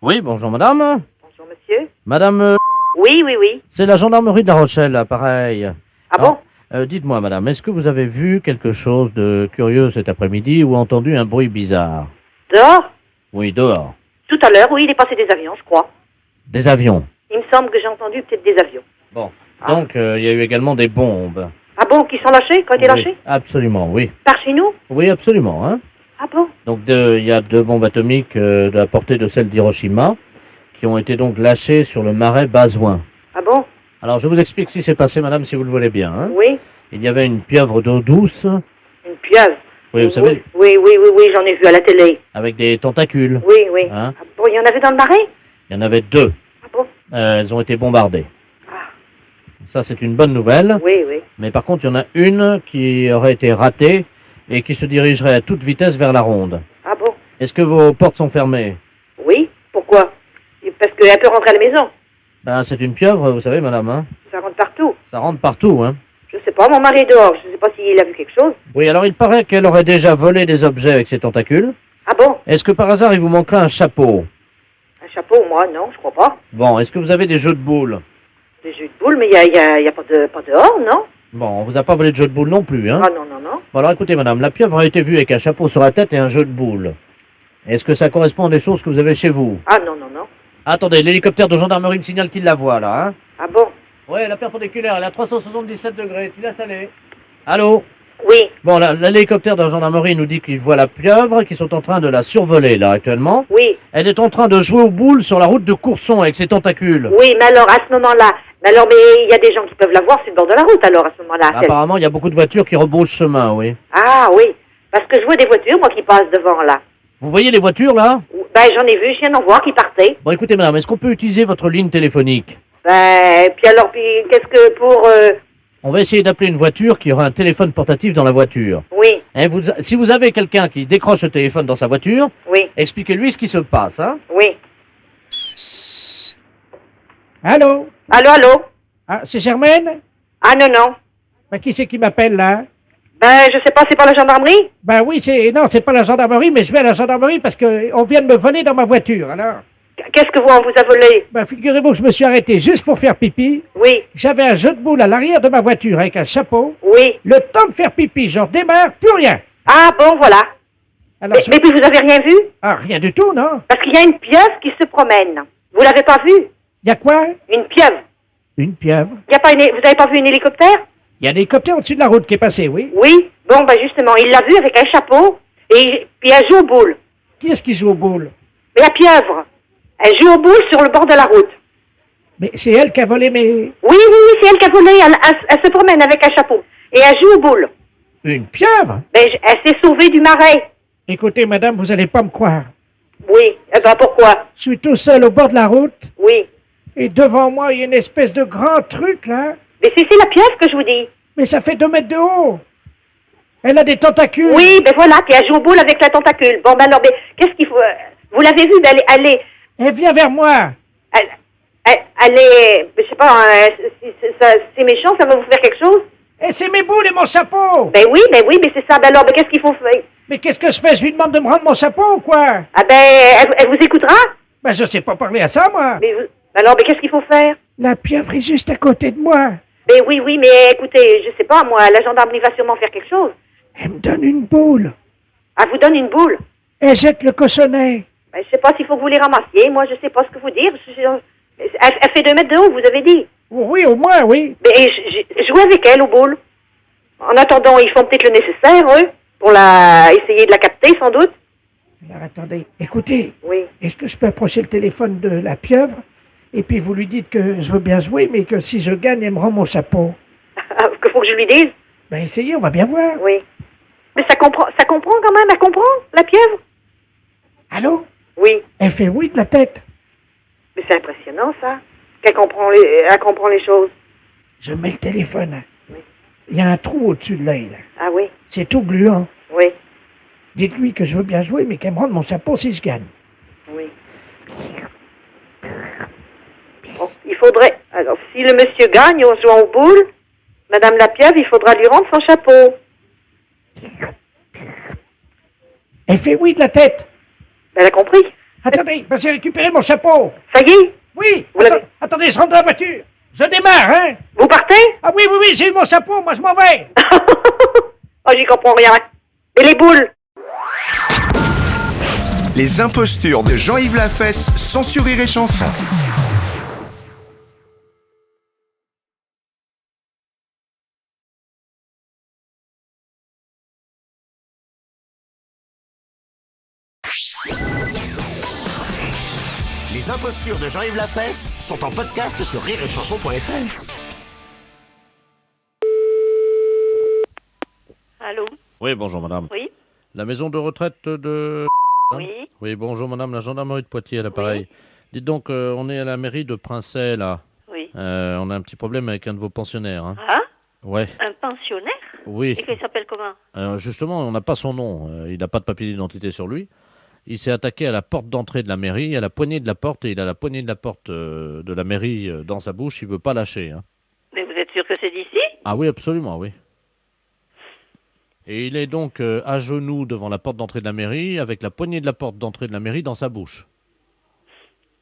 Oui, bonjour madame. Bonjour monsieur. Madame, Oui, oui, oui. c'est la gendarmerie de La Rochelle, là, pareil. Ah Alors, bon? dites-moi madame, est-ce que vous avez vu quelque chose de curieux cet après-midi ou entendu un bruit bizarre? Dehors? Oui, dehors. Tout à l'heure, oui, il est passé des avions, je crois. Des avions. Il me semble que j'ai entendu peut-être des avions. Bon. Ah. Donc, il y a eu également des bombes. Ah bon, qui sont lâchés? Qui ont été Oui, lâchés? absolument, oui. Par chez nous? Oui, absolument, hein. Ah bon? Donc, il y a 2 bombes atomiques de la portée de celle d'Hiroshima qui ont été donc lâchées sur le marais Bazouin. Ah bon? Alors, je vous explique ce qui s'est passé, madame, si vous le voulez bien, hein. Oui. Il y avait une pieuvre d'eau douce, Une pieuvre? oui, vous savez, Oui, j'en ai vu à la télé. avec des tentacules. Oui, oui. Hein. Ah bon, il y en avait dans le marais? Il y en avait 2. Ah bon? Elles ont été bombardées. Ah. Ça, c'est une bonne nouvelle. Oui, oui. Mais par contre, il y en a une qui aurait été ratée et qui se dirigerait à toute vitesse vers la ronde. Ah bon? Est-ce que vos portes sont fermées? Oui. Pourquoi? Parce qu'elle peut rentrer à la maison. Ben, c'est une pieuvre, vous savez, madame, hein. Ça rentre partout. Ça rentre partout, hein. Je sais pas, mon mari est dehors. Je sais pas s'il a vu quelque chose. Oui, alors il paraît qu'elle aurait déjà volé des objets avec ses tentacules. Ah bon? Est-ce que par hasard, il vous manquerait un chapeau? Un chapeau, moi, non, je crois pas. Bon, est-ce que vous avez des jeux de boules? Des jeux de boules, mais il y a pas dehors, non? Bon, on vous a pas volé de jeux de boules non plus, hein. Ah non, non, non. Bon, alors écoutez, madame, la pieuvre a été vue avec un chapeau sur la tête et un jeu de boules. Est-ce que ça correspond à des choses que vous avez chez vous? Ah non, non, non. Attendez, l'hélicoptère de gendarmerie me signale qu'il la voit, là, hein. Ah bon? Ouais, la perpendiculaire, elle est à 377 degrés, tu laisses aller. Allô? Oui, Bon, l'hélicoptère de la gendarmerie nous dit qu'il voit la pieuvre, qu'ils sont en train de la survoler, là, actuellement. oui, Elle est en train de jouer aux boules sur la route de Courson avec ses tentacules. oui, mais alors, à ce moment-là, mais il y a des gens qui peuvent la voir sur le bord de la route, alors, à ce moment-là. Apparemment, il y a beaucoup de voitures qui rebroussent chemin, oui. Ah oui, parce que je vois des voitures, moi, qui passent devant, là. Vous voyez les voitures, là? Ben, j'en ai vu, je viens d'en voir qui partaient. Bon, écoutez, madame, est-ce qu'on peut utiliser votre ligne téléphonique? Ben, puis qu'est-ce que pour... On va essayer d'appeler une voiture qui aura un téléphone portatif dans la voiture. Oui, Hein, si vous avez quelqu'un qui décroche le téléphone dans sa voiture, oui, expliquez-lui ce qui se passe, hein. oui. Allô? Allô, allô? Ah, c'est Germaine? Ah non, non. Ben, qui c'est qui m'appelle, là? Ben, je sais pas, c'est pas la gendarmerie? Ben oui, non, c'est pas la gendarmerie, mais je vais à la gendarmerie parce qu'on vient de me voler dans ma voiture, alors. Qu'est-ce que on vous a volé? Ben, figurez-vous que je me suis arrêté juste pour faire pipi. Oui, J'avais un jeu de boules à l'arrière de ma voiture avec un chapeau. oui. Le temps de faire pipi, je redémarre, plus rien. Ah bon, voilà. Alors, Mais puis vous avez rien vu? Ah, rien du tout, non? Parce qu'il y a une pieuvre qui se promène. Vous l'avez pas vue? Y a quoi? Une pieuvre. Une pieuvre. Y a pas vous avez pas vu un hélicoptère? Y a un hélicoptère au-dessus de la route qui est passé, oui. Oui. Bon, ben justement, il l'a vue avec un chapeau et puis elle joue aux boules. Qui est-ce qui joue aux boules? Mais la pieuvre, elle joue aux boules sur le bord de la route. Mais c'est elle qui a volé mes... Oui, oui, oui, c'est elle qui a volé. Elle se promène avec un chapeau et elle joue aux boules. Une pieuvre? Ben, elle s'est sauvée du marais. Écoutez, madame, vous allez pas me croire. Oui. Eh ben pourquoi? Je suis tout seul au bord de la route. Oui. Et devant moi, il y a une espèce de grand truc, là. Mais c'est la pieuvre que je vous dis. Mais ça fait 2 mètres de haut. Elle a des tentacules. Oui, ben voilà, puis elle joue aux boules avec la tentacule. Bon, ben alors, ben, qu'est-ce qu'il faut... vous l'avez vue, ben, Elle vient vers moi. elle est... Je sais pas, hein, c'est méchant, ça va vous faire quelque chose? Et c'est mes boules et mon chapeau. Ben oui, mais c'est ça. Ben alors, ben qu'est-ce qu'il faut faire? Mais qu'est-ce que je fais? Je lui demande de me rendre mon chapeau ou quoi? Ah ben, elle vous écoutera? Ben, je sais pas parler à ça, moi. Mais alors, ben qu'est-ce qu'il faut faire? La pieuvre est juste à côté de moi. Ben oui, mais écoutez, je sais pas, moi, la gendarmerie va sûrement faire quelque chose. Elle me donne une boule. Elle vous donne une boule. Elle jette le cochonnet. Ben, je sais pas s'il faut que vous les ramassiez. Moi, je sais pas ce que vous dire. Elle fait 2 mètres de haut, vous avez dit. Oui, au moins, oui. Mais jouez avec elle aux boules. En attendant, ils font peut-être le nécessaire, eux, pour essayer de la capter, sans doute. Alors, attendez. Écoutez, Oui. est-ce que je peux approcher le téléphone de la pieuvre? Et puis vous lui dites que je veux bien jouer, mais que si je gagne, elle me rend mon chapeau. Qu'il faut que je lui dise? Ben, essayez, on va bien voir. Oui. Mais ça comprend quand même, elle comprend, la pieuvre? Allô? Oui. Elle fait oui de la tête. Mais c'est impressionnant, ça. Elle comprend les choses. Je mets le téléphone. Oui. Il y a un trou au-dessus de l'œil, là. Ah oui, C'est tout gluant. oui, Dites-lui que je veux bien jouer, mais qu'elle me rende mon chapeau si je gagne. oui. Bon, il faudrait... Alors, si le monsieur gagne en jouant aux boules, Madame la pieuvre, il faudra lui rendre son chapeau. Elle fait oui de la tête. Elle a compris. Attendez, j'ai récupéré mon chapeau. Ça y est? Oui, Vous l'avez- attendez, je rentre dans la voiture. Je démarre, hein. Vous partez? Ah oui, oui, oui, j'ai eu mon chapeau, moi je m'en vais. Oh, j'y comprends rien. Et les boules? Les impostures de Jean-Yves Lafesse, sans sur Rire et Chanson. Les impostures de Jean-Yves Lafesse sont en podcast sur rireetchanson.fr. Allô? Oui, bonjour madame. Oui? La maison de retraite de... Oui? Oui, bonjour madame, la gendarmerie de Poitiers à l'appareil. Dites donc, on est à la mairie de Princey, là. Oui. On a un petit problème avec un de vos pensionnaires. Hein. Ah? Ouais, Un pensionnaire? oui. Et qu'il s'appelle comment? Justement, on n'a pas son nom. Il n'a pas de papier d'identité sur lui. Il s'est attaqué à la porte d'entrée de la mairie, à la poignée de la porte, et il a la poignée de la porte de la mairie dans sa bouche. Il veut pas lâcher. Hein. Mais vous êtes sûr que c'est d'ici? Ah oui, absolument, oui. Et il est donc à genoux devant la porte d'entrée de la mairie, avec la poignée de la porte d'entrée de la mairie dans sa bouche.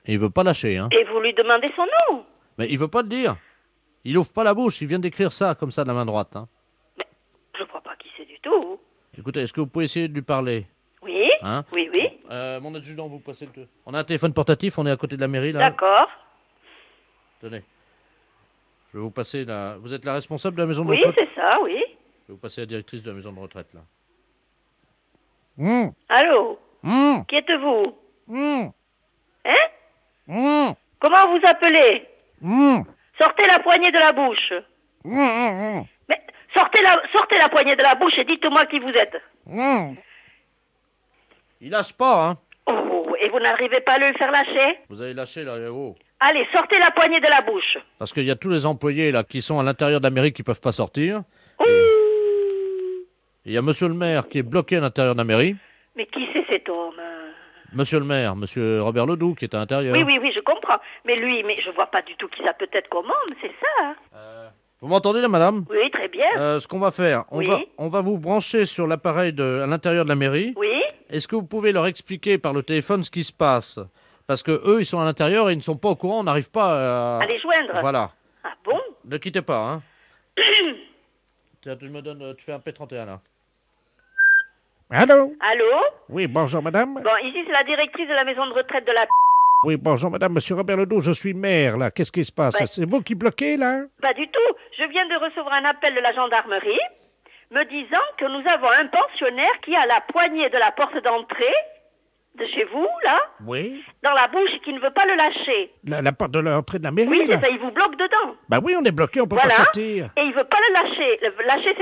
Et il veut pas lâcher. Hein. Et vous lui demandez son nom? Mais il veut pas le dire. Il ouvre pas la bouche. Il vient d'écrire ça, comme ça, de la main droite. Hein. Mais je crois pas qui c'est du tout. Écoutez, est-ce que vous pouvez essayer de lui parler? Oui? Hein? Oui, oui. Mon adjudant, vous passez le... On a un téléphone portatif, on est à côté de la mairie, là. D'accord. Tenez. Je vais vous passer la... Vous êtes la responsable de la maison de Oui, retraite? c'est ça, oui. Je vais vous passer la directrice de la maison de retraite, là. Allô? Qui êtes-vous? Hein? Comment vous appelez? Sortez la poignée de la bouche. Mais sortez la poignée de la bouche et dites-moi qui vous êtes. Il lâche pas, hein. Oh, et vous n'arrivez pas à le faire lâcher? Vous avez lâché, là, haut. Allez, sortez la poignée de la bouche. Parce qu'il y a tous les employés, là, qui sont à l'intérieur de la mairie qui peuvent pas sortir. Ouh. Et il y a monsieur le maire qui est bloqué à l'intérieur de la mairie. Mais qui c'est cet homme? Monsieur le maire, monsieur Robert Ledoux, qui est à l'intérieur. Oui, oui, oui, je comprends. Mais lui, je vois pas du tout qui ça peut être comme homme, c'est ça? Hein? Vous m'entendez, là, madame? Oui, très bien. Ce qu'on va faire, Oui. on va vous brancher sur l'appareil à l'intérieur de la mairie. Oui? Est-ce que vous pouvez leur expliquer par le téléphone ce qui se passe? Parce que eux, ils sont à l'intérieur et ils ne sont pas au courant, on n'arrive pas à... À les joindre? Voilà. Ah bon? Ne quittez pas, hein. Tiens, tu fais un P31, là. Allô? Allô? Oui, bonjour madame. Bon, ici c'est la directrice de la maison de retraite de la... Oui, bonjour madame, monsieur Robert Ledoux, je suis maire, là. Qu'est-ce qui se passe? Ouais. C'est vous qui bloquez, là? Pas du tout. Je viens de recevoir un appel de la gendarmerie me disant que nous avons un pensionnaire qui a la poignée de la porte d'entrée de chez vous, là, Oui. dans la bouche et qui ne veut pas le lâcher. La porte de l'entrée de la mairie, Oui, là? c'est ça, il vous bloque dedans. Bah oui, on est bloqué, on peut Voilà. pas sortir. Et il veut pas le lâcher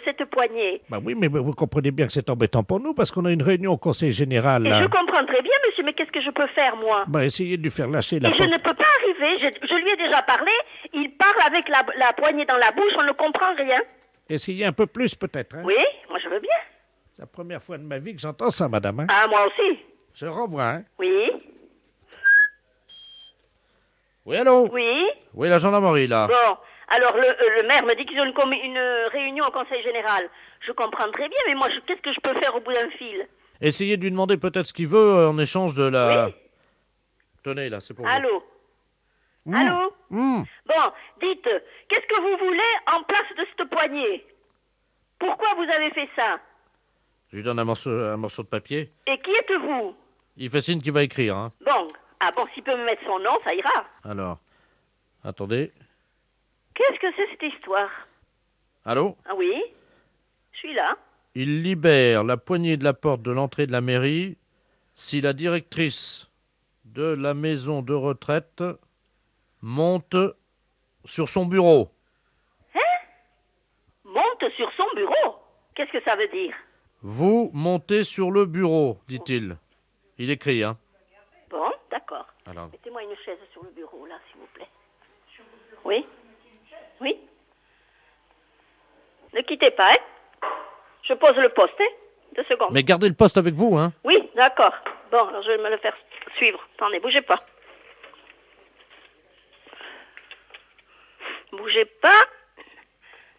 cette poignée. Bah oui, mais vous comprenez bien que c'est embêtant pour nous, parce qu'on a une réunion au conseil général, Et là. je comprends très bien, monsieur, mais qu'est-ce que je peux faire, moi? Bah essayez de lui faire lâcher la Et je porte. ne peux pas arriver, je lui ai déjà parlé, il parle avec la poignée dans la bouche, on ne comprend rien. Essayez un peu plus, peut-être, hein? Oui, moi je veux bien. C'est la première fois de ma vie que j'entends ça, madame, hein? Ah, moi aussi. Je renvoie, hein? Oui, Oui, allô? oui. Oui, la gendarmerie, là. Bon, alors le maire me dit qu'ils ont une réunion au conseil général. Je comprends très bien, mais moi, qu'est-ce que je peux faire au bout d'un fil? Essayez de lui demander peut-être ce qu'il veut en échange de la... Oui. Tenez, là, c'est pour vous. Allô? Allô? Mmh. Bon, dites, qu'est-ce que vous voulez en place de cette poignée? Pourquoi vous avez fait ça? Je lui donne un morceau de papier. Et qui êtes-vous? Il fait signe qu'il va écrire, hein. Bon, ah bon, s'il peut me mettre son nom, ça ira. Alors, attendez. Qu'est-ce que c'est cette histoire? Allô? Ah oui? Je suis là. Il libère la poignée de la porte de l'entrée de la mairie si la directrice de la maison de retraite monte sur son bureau. Monte sur son bureau. Qu'est-ce que ça veut dire? Vous montez sur le bureau, dit-il. Il écrit, hein. Bon, d'accord. Alors, Mettez-moi une chaise sur le bureau, là, s'il vous plaît. Oui? Oui? Ne quittez pas, hein? Je pose le poste, hein? 2 secondes. mais gardez le poste avec vous, hein. Oui, d'accord. Bon, alors je vais me le faire suivre. Attendez, bougez pas. Bougez pas.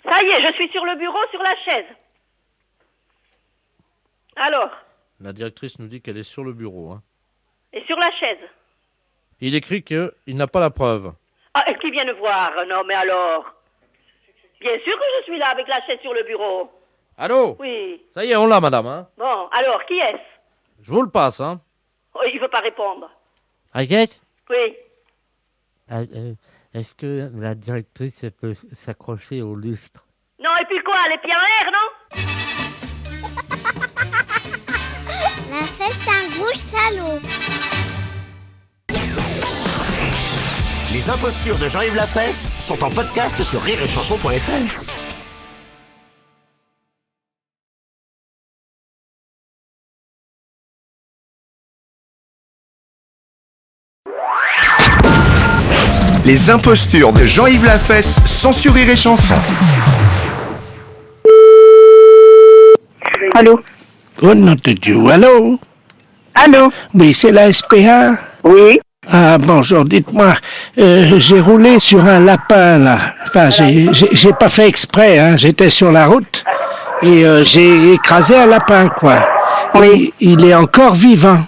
Ça y est, je suis sur le bureau, sur la chaise. Alors, La directrice nous dit qu'elle est sur le bureau, hein. Et sur la chaise? Il écrit qu'il n'a pas la preuve. Ah, et qui vient de voir? Non, mais alors? Bien sûr que je suis là avec la chaise sur le bureau. Allô? Oui. Ça y est, on l'a, madame, hein? Bon, alors, qui est-ce? Je vous le passe, hein? Oh, il veut pas répondre. Agathe, Oui. est-ce que la directrice elle peut s'accrocher au lustre? Non, et puis quoi? Les pieds en l'air, non? La fête d'un gros salaud. Les impostures de Jean-Yves Lafesse sont en podcast sur rireetchanson.fr. Les impostures de Jean-Yves Lafesse sont sur Rire et Chanson. Allô? Oh nom de Dieu, allô? Allô? Oui, c'est la SPA? Oui? Ah, bonjour, dites-moi, j'ai roulé sur un lapin, là. Enfin, j'ai pas fait exprès, hein, j'étais sur la route, et j'ai écrasé un lapin, quoi. Oui. Il est encore vivant.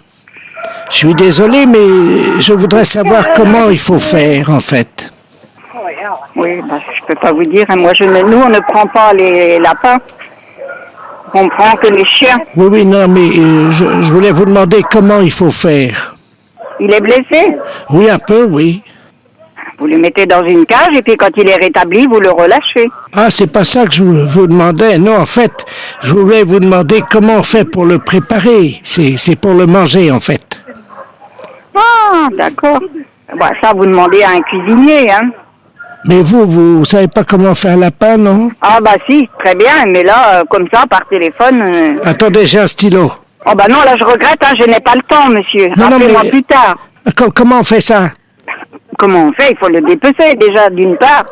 Je suis désolé, mais je voudrais savoir comment il faut faire, en fait. Oui, je peux pas vous dire. Hein. Moi, nous, on ne prend pas les lapins. On prend que les chiens. Oui, oui, non, mais je voulais vous demander comment il faut faire. Il est blessé? Oui, un peu, oui. Vous le mettez dans une cage et puis quand il est rétabli, vous le relâchez. Ah, c'est pas ça que je vous demandais. Non, en fait, je voulais vous demander comment on fait pour le préparer. C'est pour le manger, en fait. Ah, d'accord. Bah, ça, vous demandez à un cuisinier, hein. Mais vous savez pas comment faire un lapin, non? Ah, bah si, très bien. Mais là, comme ça, par téléphone... Attendez, j'ai un stylo. Oh, bah non, là, je regrette, hein, je n'ai pas le temps, monsieur. Appelez-moi plus tard. Comment on fait ça? Comment on fait? Il faut le dépecer, déjà, d'une part.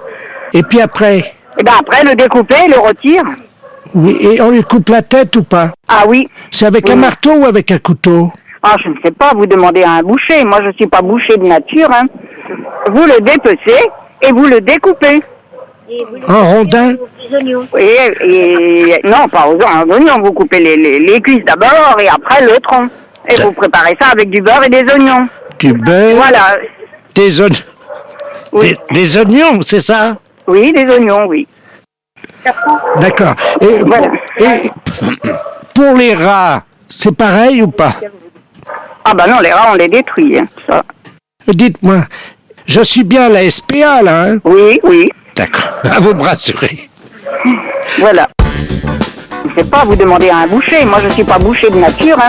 Et puis après? Et ben après, le découper, le retire. Oui, et on lui coupe la tête ou pas? Ah oui. C'est avec un marteau ou avec un couteau? Ah, je ne sais pas, vous demandez à un boucher. Moi, je ne suis pas boucher de nature, hein. Vous le dépecez et vous le découpez. En rondins? Oui, et non, pas aux oignons. Vous coupez les cuisses d'abord et après le tronc. Et vous préparez ça avec du beurre et des oignons. Du beurre? Voilà. Des oignons? Oui. Des oignons, c'est ça? Oui, des oignons, oui. D'accord. Et, Voilà. et pour les rats, c'est pareil ou pas? Ah bah non, les rats, on les détruit, hein, ça. Dites-moi, je suis bien à la SPA, là, hein? Oui, oui. D'accord, vous me rassurez. Voilà. Je ne sais pas, vous demandez à un boucher. Moi, je ne suis pas boucher de nature, hein.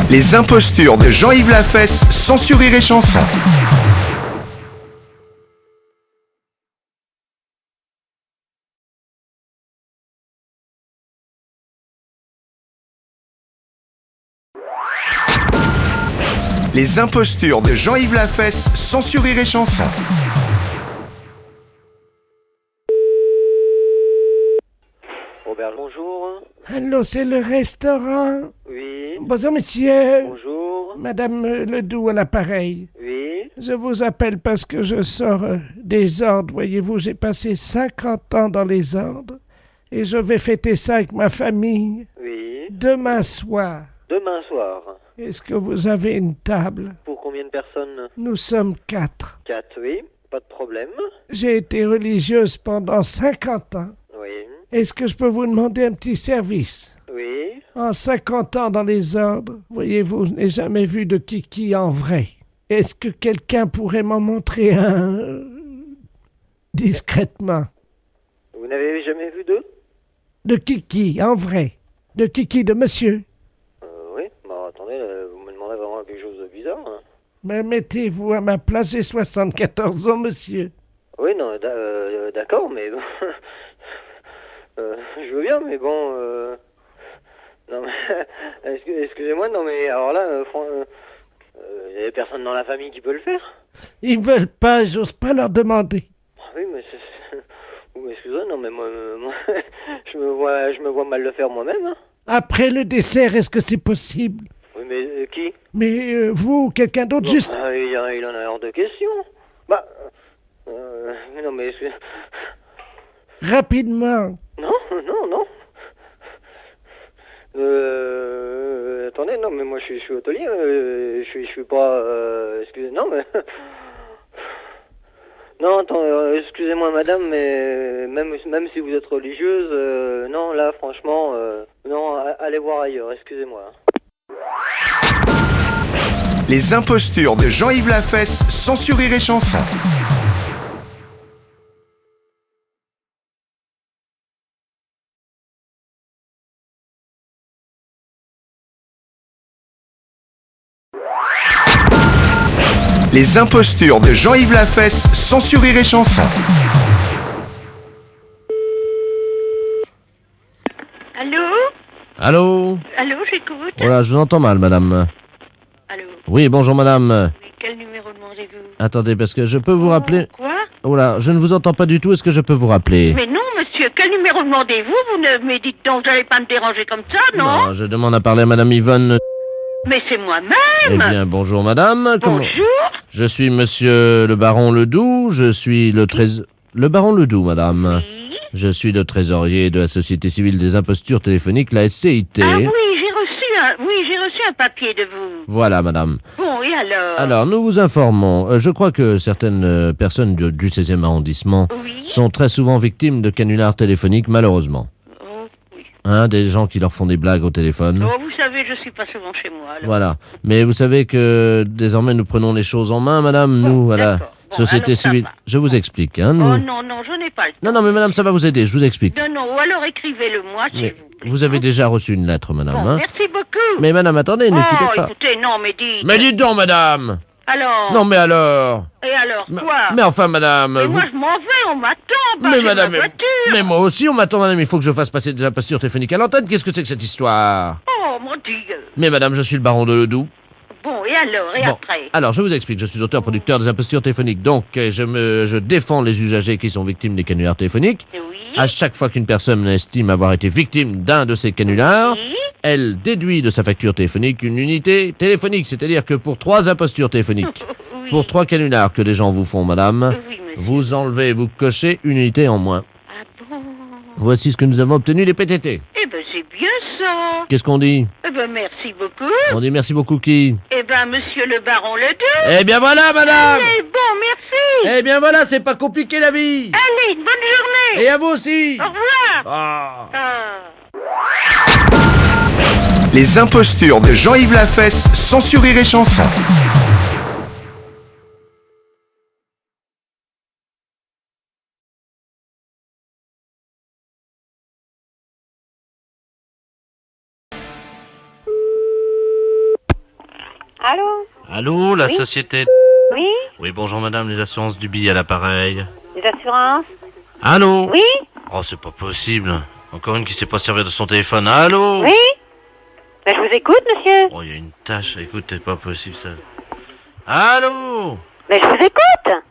Les impostures de Jean-Yves Lafesse sont sur Rire et Chanson. Les impostures de Jean-Yves Lafesse sont sur Rire et Chanson. Robert, bonjour. Allô, c'est le restaurant? Oui. Bonjour, monsieur. Bonjour. Madame Ledoux à l'appareil. Oui. Je vous appelle parce que je sors des ordres, voyez-vous. J'ai passé 50 ans dans les ordres et je vais fêter ça avec ma famille. Oui. Demain soir. Demain soir. Est-ce que vous avez une table? Pour combien de personnes? Nous sommes 4. 4, oui. Pas de problème. J'ai été religieuse pendant 50 ans. Oui. Est-ce que je peux vous demander un petit service? Oui. En 50 ans dans les ordres, voyez-vous, je n'ai jamais vu de kiki en vrai. Est-ce que quelqu'un pourrait m'en montrer un discrètement? Vous n'avez jamais vu deux? De kiki, en vrai. De kiki de monsieur. Oui. Bah attendez, vous me demandez vraiment quelque chose de bizarre. Hein. Mais mettez-vous à ma place, j'ai 74 ans, monsieur. Oui, non, d'accord, mais bon... je veux bien, mais bon... Non, mais... Excusez-moi, non, mais alors là, il y a personne dans la famille qui peut le faire? Ils veulent pas, j'ose pas leur demander. Oui, mais vous m'excusez, non, mais moi je me vois mal le faire moi-même. Hein. Après le dessert, est-ce que c'est possible? Oui, mais qui? Mais vous ou quelqu'un d'autre, bon, juste... il en a hors de question. Bah... non, mais... Rapidement. Non. attendez, non, mais moi, je suis hôtelier, je suis pas... excusez, non, mais... Non, attends, excusez-moi, madame, mais même si vous êtes religieuse, non, là, franchement, non, allez voir ailleurs, excusez-moi. Les impostures de Jean-Yves Lafesse, sans Rire et Chanson. Les impostures de Jean-Yves Lafesse, sans Rire et Chanson. Allô? Allô? Allô, j'écoute. Voilà, je vous entends mal, madame. Allô? Oui, bonjour, madame. Mais quel numéro demandez-vous? Attendez, parce que je peux vous rappeler... Quoi? Voilà, je ne vous entends pas du tout, est-ce que je peux vous rappeler? Mais non, monsieur, quel numéro demandez-vous? Vous ne me dites donc, vous n'allez pas me déranger comme ça, non? Non, je demande à parler à madame Yvonne... Mais c'est moi-même. Eh bien, bonjour madame. Bonjour. Je suis monsieur le baron Ledoux, je suis le Le baron Ledoux, madame. Oui. Je suis le trésorier de la Société Civile des Impostures Téléphoniques, la SCIT. Ah oui, j'ai reçu un papier de vous. Voilà, madame. Bon, et alors? Alors, nous vous informons. Je crois que certaines personnes du 16e arrondissement sont très souvent victimes de canulars téléphoniques, malheureusement. Des gens qui leur font des blagues au téléphone. Oh, vous savez, je suis pas souvent chez moi. Alors. Voilà. Mais vous savez que désormais nous prenons les choses en main, madame. Nous, à la Société Civile. Je vous explique. Nous... Oh non, je n'ai pas le temps. Non, mais madame, ça va vous aider. Je vous explique. Non, ou alors écrivez-le-moi, s'il vous plaît. Vous avez déjà reçu une lettre, madame. Bon, merci beaucoup. Mais madame, attendez, ne quittez pas. Écoutez, non, mais dites. Mais dites donc, madame. Alors? Non, mais alors? Et alors, quoi? Mais enfin, madame... Mais moi, je m'en vais, on m'attend, mais madame, ma voiture. Mais moi aussi, on m'attend, madame. Il faut que je fasse passer des impostures téléphoniques à l'antenne. Qu'est-ce que c'est que cette histoire? Oh, mon Dieu. Mais madame, je suis le baron de Ledoux. Bon, et alors? Et après? Alors, je vous explique. Je suis auteur-producteur des impostures téléphoniques. Donc, je défends les usagers qui sont victimes des canulars téléphoniques. Oui. À chaque fois qu'une personne estime avoir été victime d'un de ces canulars, elle déduit de sa facture téléphonique une unité téléphonique. C'est-à-dire que pour 3 impostures téléphoniques, pour 3 canulars que les gens vous font, madame, vous enlevez, vous cochez une unité en moins. Ah bon? Voici ce que nous avons obtenu des PTT. Eh ben, c'est bien ça. Qu'est-ce qu'on dit? Eh ben, merci beaucoup. On dit merci beaucoup qui? Eh ben, monsieur le baron Ledoux. Eh bien voilà, madame. Allez, bon, merci. Eh bien voilà, c'est pas compliqué la vie. Allez, bonne journée. Et à vous aussi. Au revoir. Les impostures de Jean-Yves Lafesse, sans Rire et Chanson. Allô? Allô, la société... Oui? Oui, bonjour madame, les assurances du billet à l'appareil. Les assurances? Allô? Oui? Oh, c'est pas possible. Encore une qui sait pas servir de son téléphone. Allô? Oui? Ben, je vous écoute, monsieur. Oh, il y a une tâche. Écoute, c'est pas possible, ça. Allô? Ben, je vous écoute.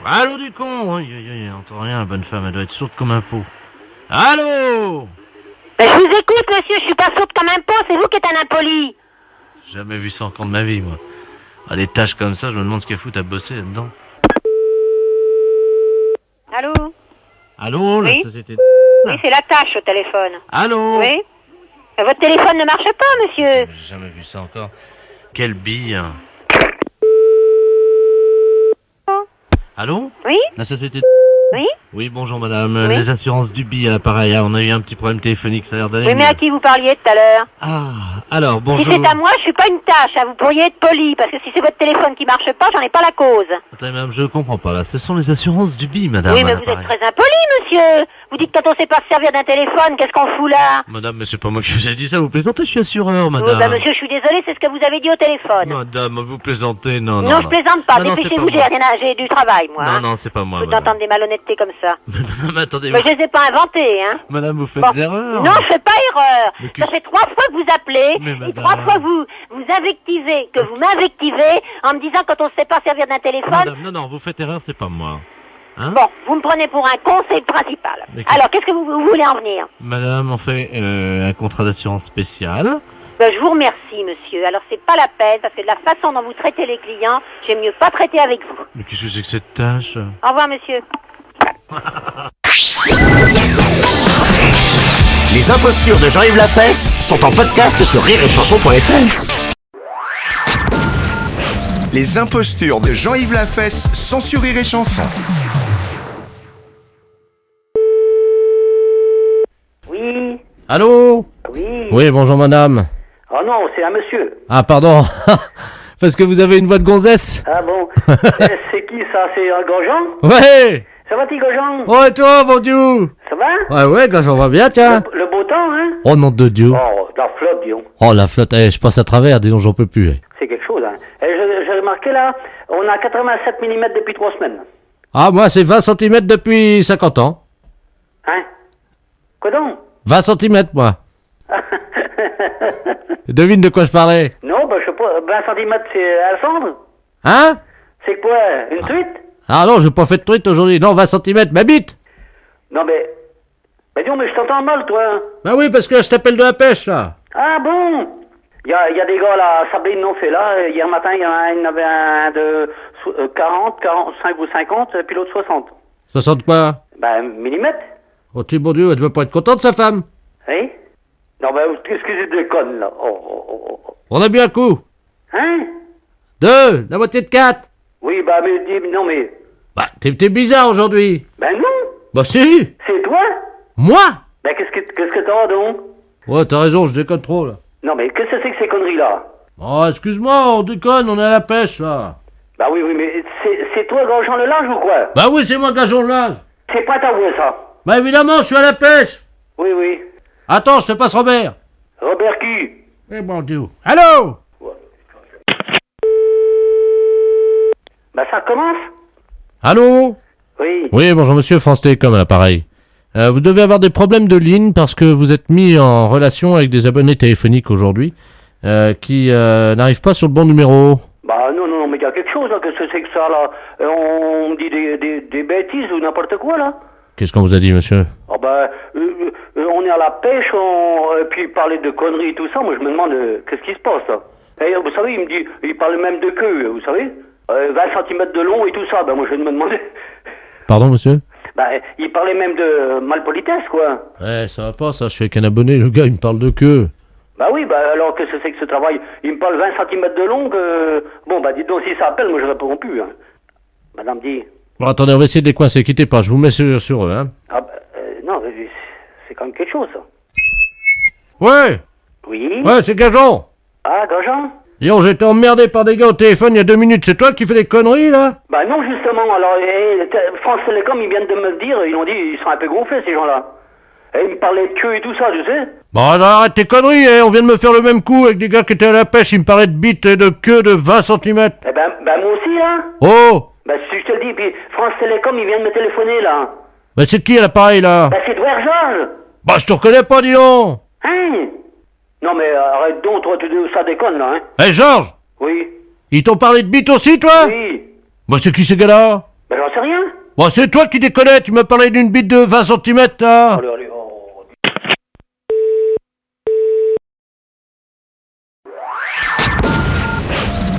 Allô, du con? Elle entend rien, la bonne femme. Elle doit être sourde comme un pot. Allô? Ben, je vous écoute, monsieur. Je suis pas sourde comme un pot. C'est vous qui êtes un impoli. J'ai jamais vu ça encore de ma vie, moi. Ah, des tâches comme ça, je me demande ce qu'elle fout à bosser là-dedans. Allô? Allô, la Oui? société... Oui, c'est la tâche au téléphone. Allô? Oui? Votre téléphone ne marche pas, monsieur. J'ai jamais vu ça encore. Quelle bille. Allô? Oui? La société... Oui? Oui, bonjour madame. Oui? Les assurances du billet à l'appareil. On a eu un petit problème téléphonique, ça a l'air d'aller Oui, mais à mieux. qui vous parliez tout à l'heure? Ah, alors, bonjour. Si c'est à moi, je suis pas une tâche. Vous pourriez être poli, parce que si c'est votre téléphone qui marche pas, j'en ai pas la cause. Attendez, madame, je comprends pas, là. Ce sont les assurances du billet, madame. Oui, mais à vous êtes l'appareil. très impoli, monsieur. Vous dites quand on sait pas se servir d'un téléphone, qu'est-ce qu'on fout là? Madame, mais c'est pas moi qui vous ai dit ça. Vous plaisantez, je suis assureur, madame. Oui, bah monsieur, je suis désolé, c'est ce que vous avez dit au téléphone. Madame, vous plaisantez, non. Non, je plaisante pas. Non, non, c'est Dépêchez-vous, pas moi. j'ai du travail, moi. Non, hein. non, c'est pas moi, Vous madame. d'entendre des malhonnêtetés comme ça. Madame, attendez. Mais je les ai pas inventées, hein. Madame, vous faites Bon. erreur. Non, je fais pas erreur. Mais Ça fait 3 fois que vous appelez, Mais et madame. 3 fois que vous invectivez, que vous m'invectivez, en me disant quand on sait pas servir d'un téléphone. Madame, non, vous faites erreur, c'est pas moi. Hein? Bon, vous me prenez pour un con, c'est le principal. Mais Alors, qu'est-ce que vous voulez en venir? Madame, on fait un contrat d'assurance spécial. Ben, je vous remercie, monsieur. Alors, c'est pas la peine, parce que de la façon dont vous traitez les clients, j'aime mieux pas traiter avec vous. Mais qu'est-ce que c'est que cette tâche? Au revoir, monsieur. Les impostures de Jean-Yves Lafesse sont en podcast sur rireetchanson.fr. Les impostures de Jean-Yves Lafesse sont sur Rire et Chanson. Oui. Allô? Oui. Oui, bonjour madame. Oh non, c'est un monsieur. Ah, pardon. Parce que vous avez une voix de gonzesse. Ah bon. C'est qui ça? C'est un Grosjean? Ouais. Ça va, petit Grosjean? Oh, et toi, mon Dieu? Ça va? Ouais, Grosjean va bien, tiens. Le beau temps, hein? Oh, nom de Dieu. Oh, la flotte, dis donc. Oh, la flotte, je passe à travers, dis donc, j'en peux plus. C'est quelque chose, hein. J'ai remarqué là, on a 87 mm depuis 3 semaines. Ah, moi, c'est 20 cm depuis 50 ans. Hein? Quoi donc? 20 cm, moi. Devine de quoi je parlais. Non, bah je sais pas, 20 cm c'est Alexandre? Hein? C'est quoi? Une truite? Ah non, j'ai pas fait de truite aujourd'hui. Non, 20 cm, ma bite. Non mais... Mais dis donc, mais je t'entends mal, toi. Bah oui, parce que je t'appelle de la pêche, là. Ah bon? Il y a des gars là, Sabine non fait là, hier matin il y en avait un de 40, 45 ou 50, puis l'autre 60. 60 quoi? Ben, millimètres. Oh, tu bon Dieu, elle devait pas être contente, sa femme. Oui? Non ben, qu'est-ce que je déconne là? Oh. On a bu un coup. Hein? 2, la moitié de 4. Oui, bah mais non mais... Bah, t'es bizarre aujourd'hui. Ben non! Bah si. C'est toi? Moi? Ben qu'est-ce que t'as donc? Ouais, t'as raison, je déconne trop, là. Non mais qu'est-ce que c'est que ces conneries là? Oh, excuse-moi, on déconne, on est à la pêche, là. Bah oui, mais c'est toi Grosjean le large ou quoi? Bah oui, c'est moi, Gageon le Linge. C'est pas ta voix ça. Bah évidemment, je suis à la pêche. Oui. Attends, je te passe Robert. Robert qui? Eh bon Dieu. Allô? Bah ça commence? Allô? Oui. Oui, bonjour monsieur, France Télécom à l'appareil. Vous devez avoir des problèmes de ligne parce que vous êtes mis en relation avec des abonnés téléphoniques aujourd'hui qui n'arrivent pas sur le bon numéro. Bah non, mais il y a quelque chose là, qu'est-ce que c'est que ça là? On dit des bêtises ou n'importe quoi là? Qu'est-ce qu'on vous a dit, monsieur? Ah bah, on est à la pêche, puis parler de conneries et tout ça, moi je me demande qu'est-ce qui se passe là? Et vous savez, il parle même de queue, vous savez? 20 cm de long et tout ça, bah moi je me demandais... Pardon, monsieur? Bah, il parlait même de malpolitesse, quoi. Ouais, ça va pas, ça, je suis avec un abonné, le gars, il me parle de queue. Bah oui, bah alors qu'est-ce que c'est que ce travail? Il me parle 20 cm de long, Bon, bah dites donc, si ça appelle, moi je réponds plus, hein. Madame dit... Bon, attendez, on va essayer de les coincer, quittez pas, je vous mets sur eux, hein. Ah bah, non, c'est quand même quelque chose, ça. Ouais! Oui? Ouais, c'est Gageon! Ah, Grosjean? Dis-donc, j'ai été emmerdé par des gars au téléphone il y a 2 minutes, c'est toi qui fais des conneries, là? Bah non, justement, alors, France Télécom, ils viennent de me le dire, ils ont dit, ils sont un peu gonflés, ces gens-là. Et ils me parlaient de queue et tout ça, tu sais. Bon, alors, arrête tes conneries, hein. On vient de me faire le même coup avec des gars qui étaient à la pêche, ils me parlaient de bites et de queue de 20 cm. Eh ben, moi aussi, hein. Oh! Bah si je te le dis, puis France Télécom, ils viennent me téléphoner, là. Bah c'est qui à l'appareil, là? Bah c'est Edouard Georges. Bah je te reconnais pas, dis donc! Hein? Non mais arrête donc, toi, ça déconne, là, hein. Hé, Georges! Oui. Ils t'ont parlé de bites aussi, toi? Oui. Bah c'est qui ces gars-là? Bah j'en sais rien. Bah c'est toi qui déconnais, tu m'as parlé d'une bite de 20 cm, là! Allez,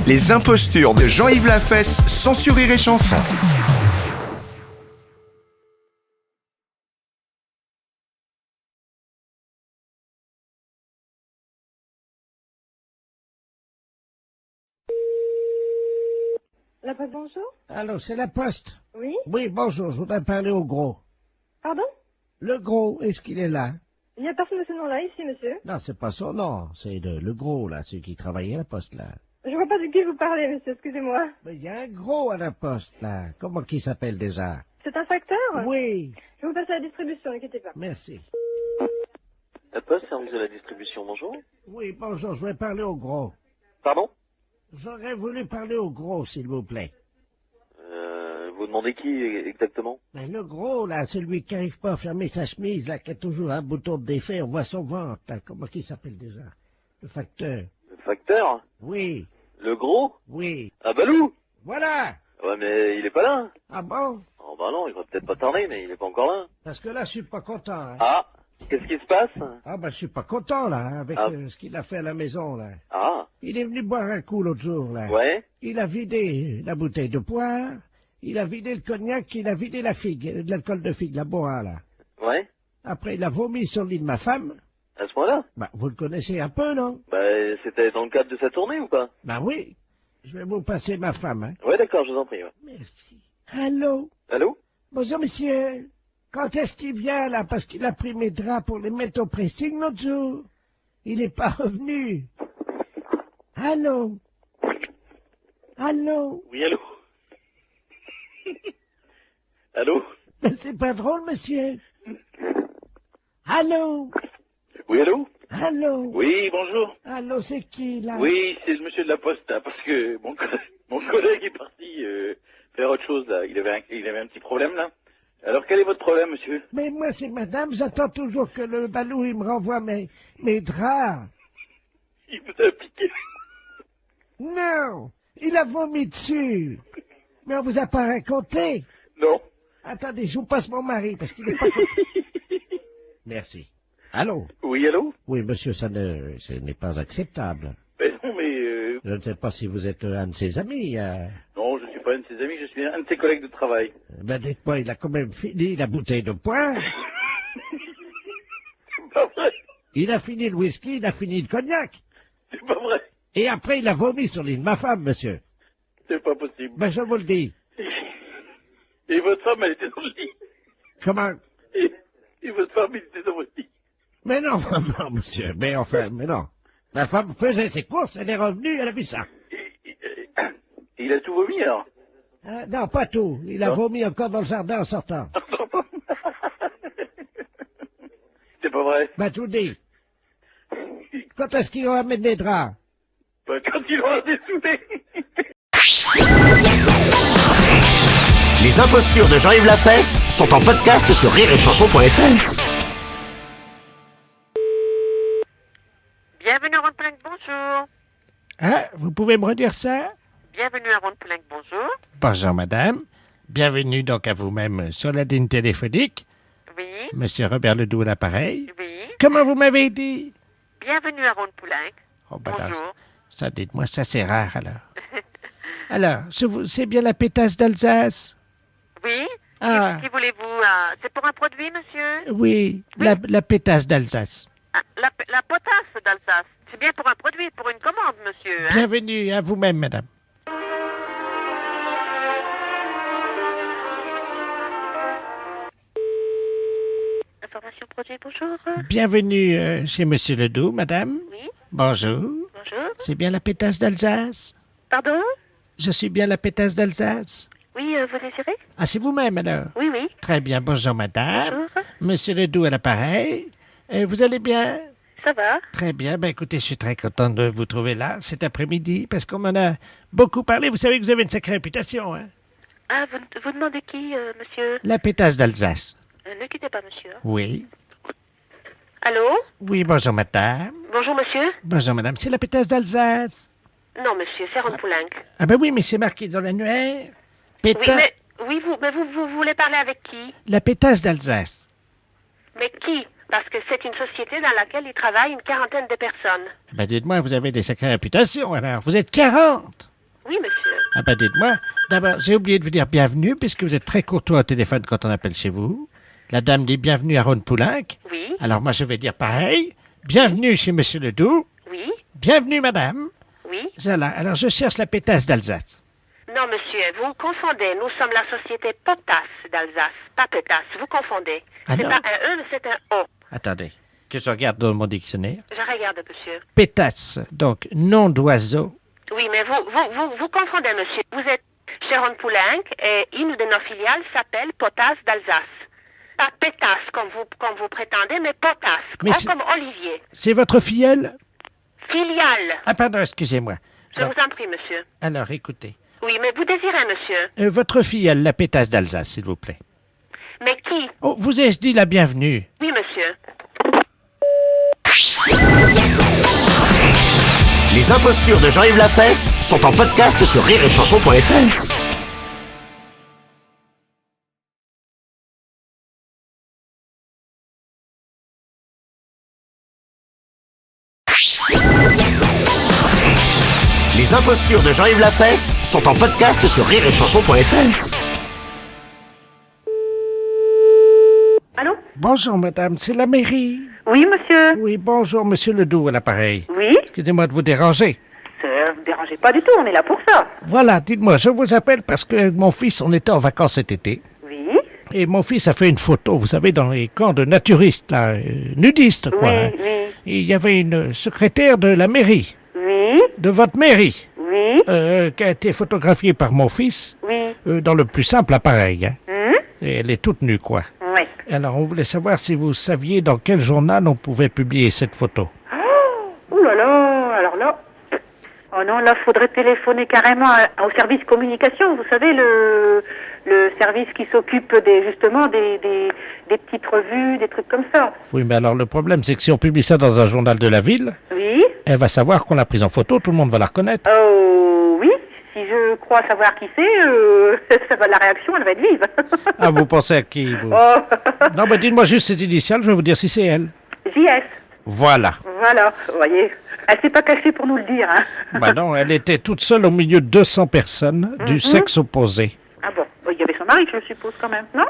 Les impostures de Jean-Yves Lafesse sont sur Rire et Chanson. La poste, bonjour? Allô, c'est la poste. Oui? Oui, bonjour, je voudrais parler au gros. Pardon? Le gros, est-ce qu'il est là? Il n'y a personne de ce nom-là ici, monsieur. Non, c'est pas son nom, c'est le gros, là, celui qui travaillait à la poste, là. Je vois pas de qui vous parlez, monsieur, excusez-moi. Mais il y a un gros à la poste, là. Comment qu'il s'appelle déjà? C'est un facteur? Oui. Je vais vous passer à la distribution, n'inquiétez pas. Merci. La poste, service de la distribution, bonjour. Oui, bonjour, je voudrais parler au gros. Pardon? J'aurais voulu parler au gros, s'il vous plaît. Vous demandez qui exactement? Mais le gros, là, celui qui n'arrive pas à fermer sa chemise, là, qui a toujours un bouton de défait, on voit son ventre, là. Comment qu'il s'appelle déjà? Le facteur. Le facteur? Oui. Le gros? Oui. Ah, Balou? Voilà. Ouais, mais il est pas là. Ah bon? Oh, bah non, il va peut-être pas tarder, mais il est pas encore là. Parce que là, je suis pas content, hein. Ah, qu'est-ce qui se passe? Ah, bah, je suis pas content, là, hein, avec ce qu'il a fait à la maison, là. Ah. Il est venu boire un coup l'autre jour, là. Ouais. Il a vidé la bouteille de poire, il a vidé le cognac, il a vidé la figue, de l'alcool de figue, la boa, là. Ouais. Après, il a vomi sur le lit de ma femme. À ce point-là? Bah, vous le connaissez un peu, non? Bah, c'était dans le cadre de sa tournée ou pas? Bah oui. Je vais vous passer ma femme, hein. Ouais, d'accord, je vous en prie. Ouais. Merci. Allô? Allô? Bonjour, monsieur. Quand est-ce qu'il vient, là? Parce qu'il a pris mes draps pour les mettre au pressing l'autre jour. Il n'est pas revenu. Allô? Allô? Oui, allô? Allô? Mais c'est pas drôle, monsieur. Allô? Oui, allô? Allô? Oui, bonjour. Allô, c'est qui, là? Oui, c'est le monsieur de la poste, là, parce que mon collègue est parti faire autre chose, là. Il avait un petit problème, là. Alors, quel est votre problème, monsieur? Mais moi, c'est madame, j'attends toujours que le balou, il me renvoie mes draps. Il vous a piqué. Non, il a vomi dessus. Mais on vous a pas raconté. Non. Attendez, je vous passe mon mari, parce qu'il est pas content. Merci. Allô? Oui, allô? Oui, monsieur, ce n'est pas acceptable. Ben non, mais... Je ne sais pas si vous êtes un de ses amis. Non, je suis pas un de ses amis, je suis un de ses collègues de travail. Ben, dites-moi, il a quand même fini la bouteille de poing. C'est pas vrai. Il a fini le whisky, il a fini le cognac. C'est pas vrai. Et après, il a vomi sur l'île de ma femme, monsieur. C'est pas possible. Ben, je vous le dis. Et votre femme, elle était dans le lit. Comment? Et votre femme, elle était dans votre lit. Mais non, non, monsieur, mais enfin, mais non. Ma femme faisait ses courses, elle est revenue, elle a vu ça. Il a tout vomi, alors? Non, pas tout. Il a Non. vomi encore dans le jardin en sortant. C'est pas vrai. Ben, tout dit. Quand est-ce qu'ils ramènent des draps? Ben, quand il aura dessoudé. Les impostures de Jean-Yves Lafesse sont en podcast sur rireetchanson.fr. Bienvenue à Ronde-Poulenc, bonjour. Ah, vous pouvez me redire ça? Bienvenue à Ronde-Poulenc, bonjour. Bonjour, madame. Bienvenue donc à vous-même sur la ligne téléphonique. Oui, Monsieur Robert Ledoux à l'appareil. oui. Comment vous m'avez dit? Bienvenue à Ronde-Poulenc. Oh, ben alors, Bonjour. ça, dites-moi, ça c'est rare alors. Alors, c'est bien la pétasse d'Alsace? Oui. Ah. Qui voulez-vous? C'est pour un produit, monsieur? Oui, la pétasse d'Alsace. Ah, la potasse d'Alsace. C'est bien pour un produit, pour une commande, monsieur. Hein? Bienvenue à vous-même, madame. Information produit, bonjour. Bienvenue chez Monsieur Ledoux, madame. Oui. Bonjour. Bonjour. C'est bien la pétasse d'Alsace? Pardon? Je suis bien la pétasse d'Alsace? Oui, vous désirez? Ah, c'est vous-même alors? Oui, oui. Très bien, bonjour madame. Bonjour. Monsieur Ledoux à l'appareil. Vous allez bien? Ça va? Très bien, ben écoutez, je suis très content de vous trouver là cet après-midi parce qu'on m'en a beaucoup parlé. Vous savez que vous avez une sacrée réputation, hein? Ah, vous demandez qui, monsieur? La pétasse d'Alsace. Ne quittez pas, monsieur. Oui. Allô? Oui, bonjour madame. Bonjour, monsieur? Bonjour madame, c'est la pétasse d'Alsace. Non, monsieur, c'est Ronde-Poulenc. Ah ben oui, mais c'est marqué dans l'annuaire. Oui, Pétasse. mais vous voulez parler avec qui? La pétasse d'Alsace. Mais qui? Parce que c'est une société dans laquelle il travaille une quarantaine de personnes. Ah ben dites-moi, vous avez des sacrées réputations alors. Vous êtes 40. Oui, monsieur. Ah ben dites-moi, d'abord, j'ai oublié de vous dire bienvenue puisque vous êtes très courtois au téléphone quand on appelle chez vous. La dame dit bienvenue à Ronde-Poulenc. Oui. Alors moi je vais dire pareil. Bienvenue chez Monsieur Ledoux. Oui. Bienvenue madame. Oui. Voilà, alors je cherche la pétasse d'Alsace. Non, monsieur, vous confondez. Nous sommes la société Potasse d'Alsace, pas Pétasse. Vous confondez. Ah C'est non. pas un E, c'est un O. Attendez, que je regarde dans mon dictionnaire. Je regarde, monsieur. Pétasse, donc nom d'oiseau. Oui, mais vous confondez, monsieur. Vous êtes chez Ronde-Poulenc et une de nos filiales s'appelle Potasse d'Alsace. Pas Pétasse comme vous prétendez, mais Potasse, Mais c'est- comme Olivier. C'est votre filleule? Filiale. Ah pardon, excusez-moi. Je Donc, vous en prie, monsieur. alors écoutez, Oui, mais vous désirez, monsieur. votre filleule, la pétasse d'Alsace, s'il vous plaît. Mais qui? Oh, vous ai-je dit la bienvenue? Oui, monsieur. Les impostures de Jean-Yves Lafesse sont en podcast sur rireetchanson.fr. Les impostures de Jean-Yves Lafesse sont en podcast sur rireetchanson.fr. Allô? Bonjour, madame, c'est la mairie. Oui, monsieur. Oui, bonjour, monsieur Ledoux à l'appareil. Oui. Excusez-moi de vous déranger. Ne vous dérangez pas du tout, on est là pour ça. Voilà, dites-moi, je vous appelle parce que mon fils, on était en vacances cet été. Oui. Et mon fils a fait une photo, vous savez, dans les camps de naturistes, là, nudistes, quoi. Oui, hein. oui. Et il y avait une secrétaire de la mairie, Oui. de votre mairie, Oui. qui a été photographiée par mon fils, Oui. dans le plus simple appareil. Hein. Hum? Et elle est toute nue, quoi. Oui. Alors, on voulait savoir si vous saviez dans quel journal on pouvait publier cette photo. Ouh là là, alors là... Oh non, là, faudrait téléphoner carrément au service communication. Vous savez, le service qui s'occupe justement des petites revues, des trucs comme ça. Oui, mais alors le problème, c'est que si on publie ça dans un journal de la ville, Oui. elle va savoir qu'on l'a prise en photo, tout le monde va la reconnaître. Oh, oui. Si je crois savoir qui c'est, ça va, la réaction, elle va être vive. Ah, vous pensez à qui, vous? Oh. Non, mais dites-moi juste ses initiales, je vais vous dire si c'est elle. JS. Voilà. Voilà, vous voyez. Elle s'est pas cachée pour nous le dire, hein. Bah non, elle était toute seule au milieu de 200 personnes du sexe opposé. Ah bon, il y avait son mari, je suppose, quand même, non?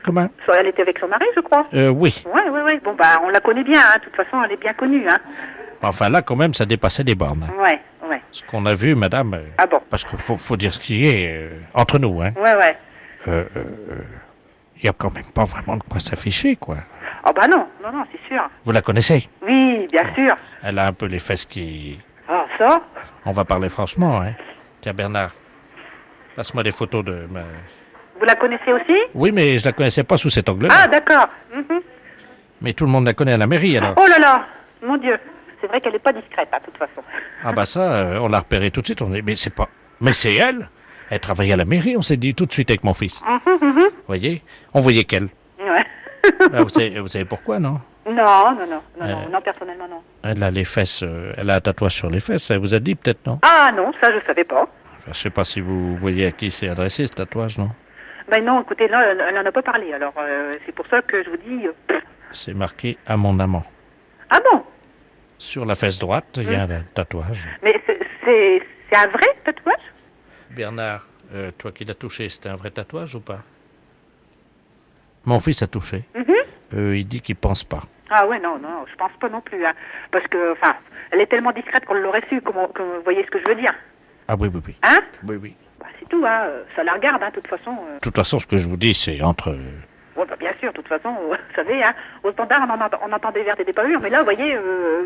Comment? Elle était avec son mari, je crois. Oui. Ouais. Bon, bah, on la connaît bien, hein. De toute façon, elle est bien connue, hein. Enfin, là, quand même, ça dépassait les bornes. Ouais. Ce qu'on a vu, madame... Ah bon? Parce qu'il faut dire ce qui est entre nous, hein. Ouais. Il n'y a quand même pas vraiment de quoi s'afficher, quoi. Ah bah non, c'est sûr. Vous la connaissez? Oui, bien sûr. Elle a un peu les fesses qui... Ah, ça? On va parler franchement, hein. Tiens, Bernard, passe-moi des photos de... Vous la connaissez aussi? Oui, mais je la connaissais pas sous cet angle-là. Ah, d'accord. Mhm. Mais tout le monde la connaît à la mairie, alors. Oh là là, mon Dieu. C'est vrai qu'elle est pas discrète, hein, de toute façon. Ah bah ça, on l'a repéré tout de suite. On dit, mais c'est pas... Mais c'est elle. Elle travaillait à la mairie, on s'est dit tout de suite avec mon fils. Vous voyez? On voyait qu'elle. Ouais. Ah, vous savez pourquoi, non? Non, personnellement, non. Elle a les fesses... elle a un tatouage sur les fesses, elle vous a dit peut-être, non? Ah non, ça, je savais pas. Enfin, je sais pas si vous voyez à qui c'est adressé, ce tatouage, non? Ben non, écoutez, là, elle en a pas parlé, alors c'est pour ça que je vous dis... C'est marqué « à mon amant ». Ah bon? Sur la fesse droite, il y a un tatouage. Mais c'est un vrai tatouage? Bernard, toi qui l'as touché, c'était un vrai tatouage ou pas? Mon fils a touché. Il dit qu'il pense pas. Ah ouais, non, je pense pas non plus. Hein. Parce que, enfin, elle est tellement discrète qu'on l'aurait su, vous voyez ce que je veux dire? Ah oui. Hein? Oui. Bah, c'est tout, hein. Ça la regarde, hein, de toute façon. De toute façon, ce que je vous dis, c'est entre... Ouais, bah, bien sûr, de toute façon, vous savez, hein, au standard, on entend des vertes et des pas mûres, mais là, vous voyez,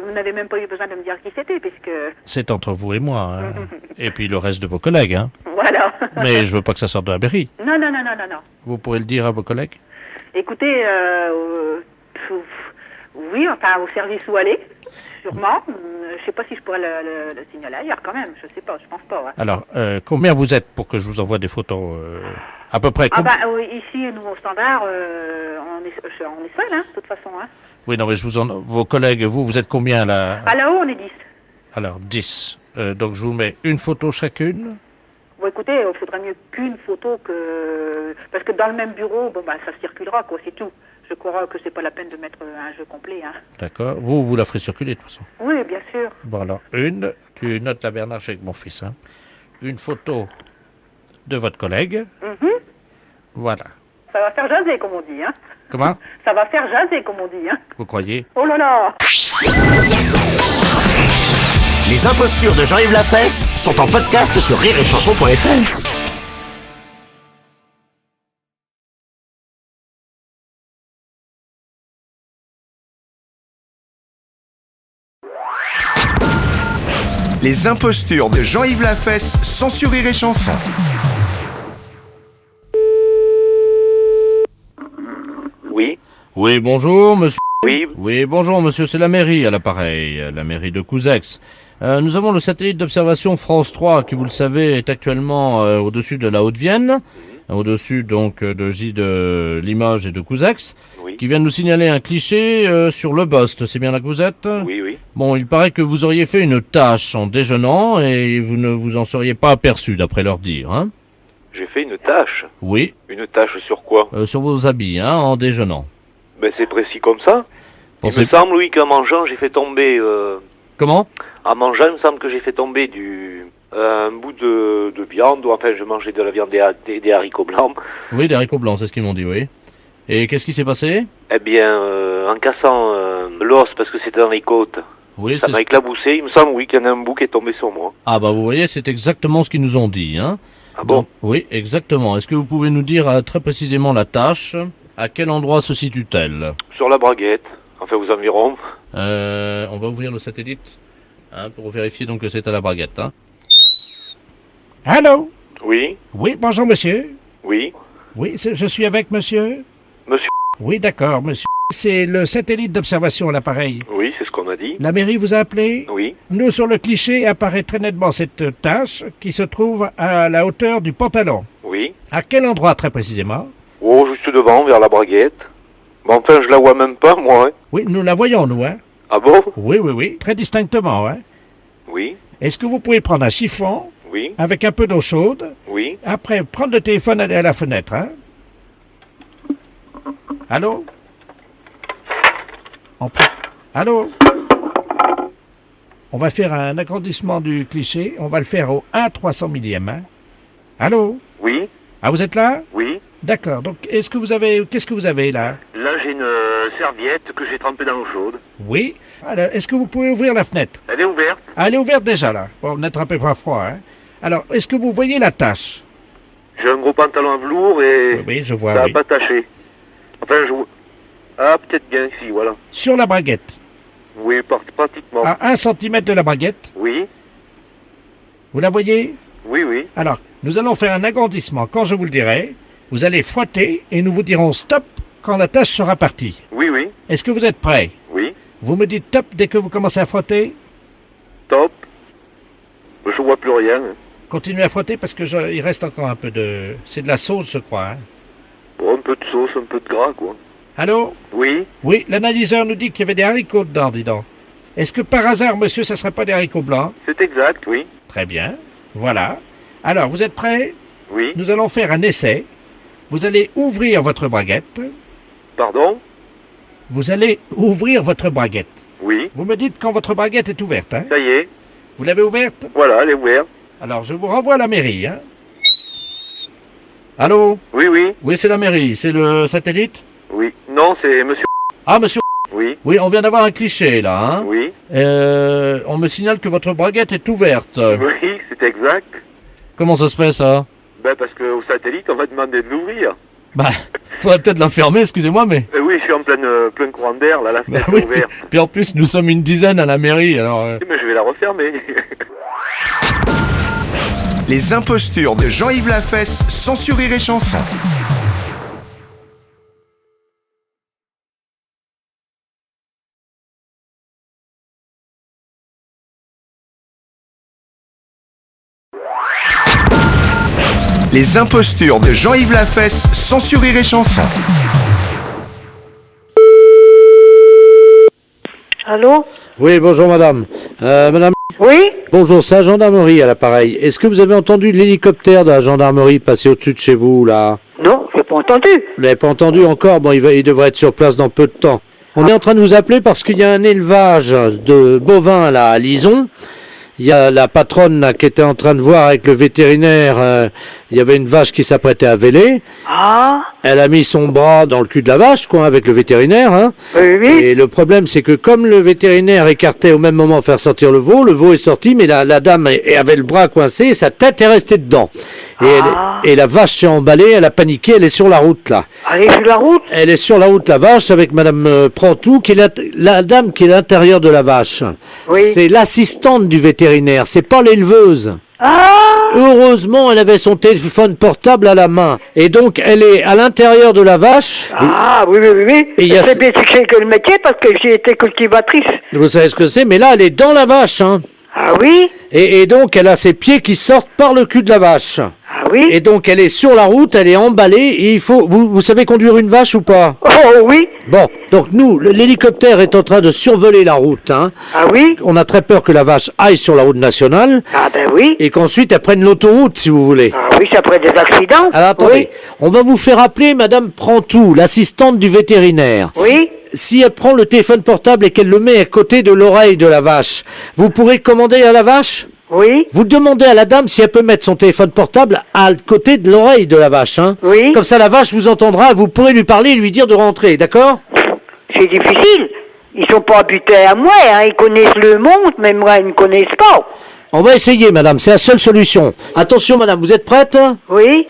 vous n'avez même pas eu besoin de me dire qui c'était, puisque... C'est entre vous et moi, hein. Et puis le reste de vos collègues, hein. Voilà. Mais je veux pas que ça sorte de la mairie. Non. Vous pourrez le dire à vos collègues? Écoutez, oui, enfin, au service où aller, sûrement. Je sais pas si je pourrais le signaler ailleurs, quand même, je sais pas, je pense pas. Ouais. Alors, combien vous êtes pour que je vous envoie des photos à peu près? Ah bah, ici, nous, au standard, on est seul, hein, de toute façon. Hein. Oui, non, mais vos collègues, vous êtes combien, là? Ah, là-haut, on est 10. Alors, 10. Donc, je vous mets une photo chacune. Bon, écoutez, il faudrait mieux qu'une photo que... Parce que dans le même bureau, bon, bah, ça circulera, quoi, c'est tout. Je crois que c'est pas la peine de mettre un jeu complet, hein. D'accord. Vous la ferez circuler, de toute façon. Oui, bien sûr. Bon, alors, tu notes la Bernard, je suis avec mon fils, hein. Une photo de votre collègue. Voilà. Ça va faire jaser, comme on dit, hein. Comment? Ça va faire jaser, comme on dit, hein. Vous croyez? Oh là là! Les impostures de Jean-Yves Lafesse sont en podcast sur rireetchanson.fr. Les impostures de Jean-Yves Lafesse sont sur Rire et Chanson. Oui. Oui, bonjour, monsieur. Oui. Oui, bonjour, monsieur, c'est la mairie à l'appareil, la mairie de Couzex. Nous avons le satellite d'observation France 3 qui, vous le savez, est actuellement au-dessus de la Haute-Vienne, au-dessus donc de Limoges et de Couzex, qui vient de nous signaler un cliché sur le Bost. C'est bien là que vous êtes? Oui. Bon, il paraît que vous auriez fait une tâche en déjeunant et vous ne vous en seriez pas aperçu, d'après leur dire, hein? J'ai fait une tâche. Oui. Une tâche sur quoi? Sur vos habits, hein, en déjeunant. Ben c'est précis comme ça. Il me semble, oui, qu'en mangeant, j'ai fait tomber... Comment? En mangeant, il me semble que j'ai fait tomber un bout de viande, ou enfin, je mangeais de la viande des haricots blancs. Oui, des haricots blancs, c'est ce qu'ils m'ont dit, oui. Et qu'est-ce qui s'est passé? Eh bien, en cassant l'os, parce que c'était dans les côtes, Oui, ça c'est... m'a éclaboussé. Il me semble, oui, qu'il y en a un bout qui est tombé sur moi. Ah bah vous voyez, c'est exactement ce qu'ils nous ont dit, hein. Ah bon? Oui, exactement. Est-ce que vous pouvez nous dire très précisément la tâche? À quel endroit se situe-t-elle? Sur la braguette, enfin aux environs. On va ouvrir le satellite pour vérifier donc que c'est à la braguette. Hein. Allô? Oui, Oui, bonjour monsieur. oui. Oui, je suis avec monsieur. Monsieur. Oui, d'accord, monsieur. C'est le satellite d'observation à l'appareil. Oui, c'est ce qu'on a dit. La mairie vous a appelé? Oui. Nous, sur le cliché, apparaît très nettement cette tache qui se trouve à la hauteur du pantalon. Oui. À quel endroit très précisément? Oh, juste devant, vers la braguette. Mais enfin, je la vois même pas, moi. Hein. Oui, nous la voyons, nous, hein? Ah bon? Oui, oui, oui, très distinctement, hein? Oui. Est-ce que vous pouvez prendre un chiffon Oui. avec un peu d'eau chaude? Oui. Après, prendre le téléphone, aller à la fenêtre, hein? Allô? Allô? On va faire un agrandissement du cliché. On va le faire au 1/300 millième, hein? Allô? Oui. Ah, vous êtes là? Oui. D'accord. Donc, qu'est-ce que vous avez là? Là, j'ai une serviette que j'ai trempée dans l'eau chaude. Oui. Alors, est-ce que vous pouvez ouvrir la fenêtre? Elle est ouverte. Ah, elle est ouverte déjà, là. Bon, n'attrapez pas froid, hein? Alors, est-ce que vous voyez la tache? J'ai un gros pantalon à velours et Oui, je vois, ça n'a oui. pas taché. Enfin, Ah, peut-être bien ici, voilà. Sur la braguette? Oui, pratiquement. À 1 cm de la braguette? Oui. Vous la voyez? Oui, oui. Alors, nous allons faire un agrandissement. Quand je vous le dirai, vous allez frotter et nous vous dirons stop quand la tache sera partie. Oui, oui. Est-ce que vous êtes prêts? Oui. Vous me dites top dès que vous commencez à frotter? Top. Je vois plus rien. Continuez à frotter parce que il reste encore un peu de... C'est de la sauce, je crois. Hein? Bon, un peu de sauce, un peu de gras, quoi. Allô? Oui. Oui, l'analyseur nous dit qu'il y avait des haricots dedans, dis donc. Est-ce que par hasard, monsieur, ça ne serait pas des haricots blancs? C'est exact, oui. Très bien. Voilà. Alors, vous êtes prêts? Oui. Nous allons faire un essai. Vous allez ouvrir votre braguette. Pardon? Vous allez ouvrir votre braguette. Oui. Vous me dites quand votre braguette est ouverte, hein? Ça y est. Vous l'avez ouverte? Voilà, elle est ouverte. Alors, je vous renvoie à la mairie, hein? Allô? Oui, oui. Oui, c'est la mairie. C'est le satellite? Oui. Non, c'est monsieur... Ah, monsieur. Oui. Oui, on vient d'avoir un cliché, là, hein? Oui. On me signale que votre braguette est ouverte. Oui, c'est exact. Comment ça se fait, ça? Ben, parce qu'au satellite, on va demander de l'ouvrir. Bah, faudrait peut-être la fermer, excusez-moi, mais... Oui, je suis en plein courant d'air, là, la fenêtre oui, est ouverte. puis en plus, nous sommes une dizaine à la mairie, alors... Mais je vais la refermer. Les impostures de Jean-Yves Lafesse, sans Rire et Chanson. Les impostures de Jean-Yves Lafesse, sans Rire et Chanson. Allô? Oui, bonjour madame. Madame. Oui? Bonjour, c'est la gendarmerie à l'appareil. Est-ce que vous avez entendu l'hélicoptère de la gendarmerie passer au-dessus de chez vous, là? Non, j'ai pas entendu. Vous l'avez pas entendu encore? Bon, il devrait être sur place dans peu de temps. On est en train de vous appeler parce qu'il y a un élevage de bovins, là, à Lison. Il y a la patronne là, qui était en train de voir avec le vétérinaire, il y avait une vache qui s'apprêtait à véler. Ah? Elle a mis son bras dans le cul de la vache, quoi, avec le vétérinaire. Hein. Oui, oui. Et le problème, c'est que comme le vétérinaire écartait au même moment faire sortir le veau est sorti, mais la dame avait le bras coincé, sa tête est restée dedans. Et la vache s'est emballée, elle a paniqué, elle est sur la route, là. Elle est sur la route? Elle est sur la route, la vache, avec Madame Prantou, qui est la dame qui est à l'intérieur de la vache. Oui. C'est l'assistante du vétérinaire, c'est pas l'éleveuse. Ah! Heureusement, elle avait son téléphone portable à la main. Et donc, elle est à l'intérieur de la vache. Ah, oui. Et c'est bien ce que le métier parce que j'ai été cultivatrice. Vous savez ce que c'est, mais là, elle est dans la vache. Hein. Ah oui? Et donc, elle a ses pieds qui sortent par le cul de la vache. Ah oui? Et donc, elle est sur la route, elle est emballée, et il faut... Vous savez conduire une vache ou pas? Oh oui. Bon, donc nous, l'hélicoptère est en train de survoler la route. Hein. Ah oui? On a très peur que la vache aille sur la route nationale. Ah ben oui. Et qu'ensuite, elle prenne l'autoroute, si vous voulez. Ah oui, ça pourrait des accidents. Alors, attendez, Oui. on va vous faire appeler Madame Prantou, l'assistante du vétérinaire. Oui. Si elle prend le téléphone portable et qu'elle le met à côté de l'oreille de la vache, vous pourrez commander à la vache? Oui. Vous demandez à la dame si elle peut mettre son téléphone portable à côté de l'oreille de la vache, hein. Oui. Comme ça, la vache vous entendra, vous pourrez lui parler et lui dire de rentrer, d'accord? C'est difficile. Ils sont pas habités à moi, hein. Ils connaissent le monde, mais moi, ils ne connaissent pas. On va essayer, madame, c'est la seule solution. Attention, madame, vous êtes prête? Oui.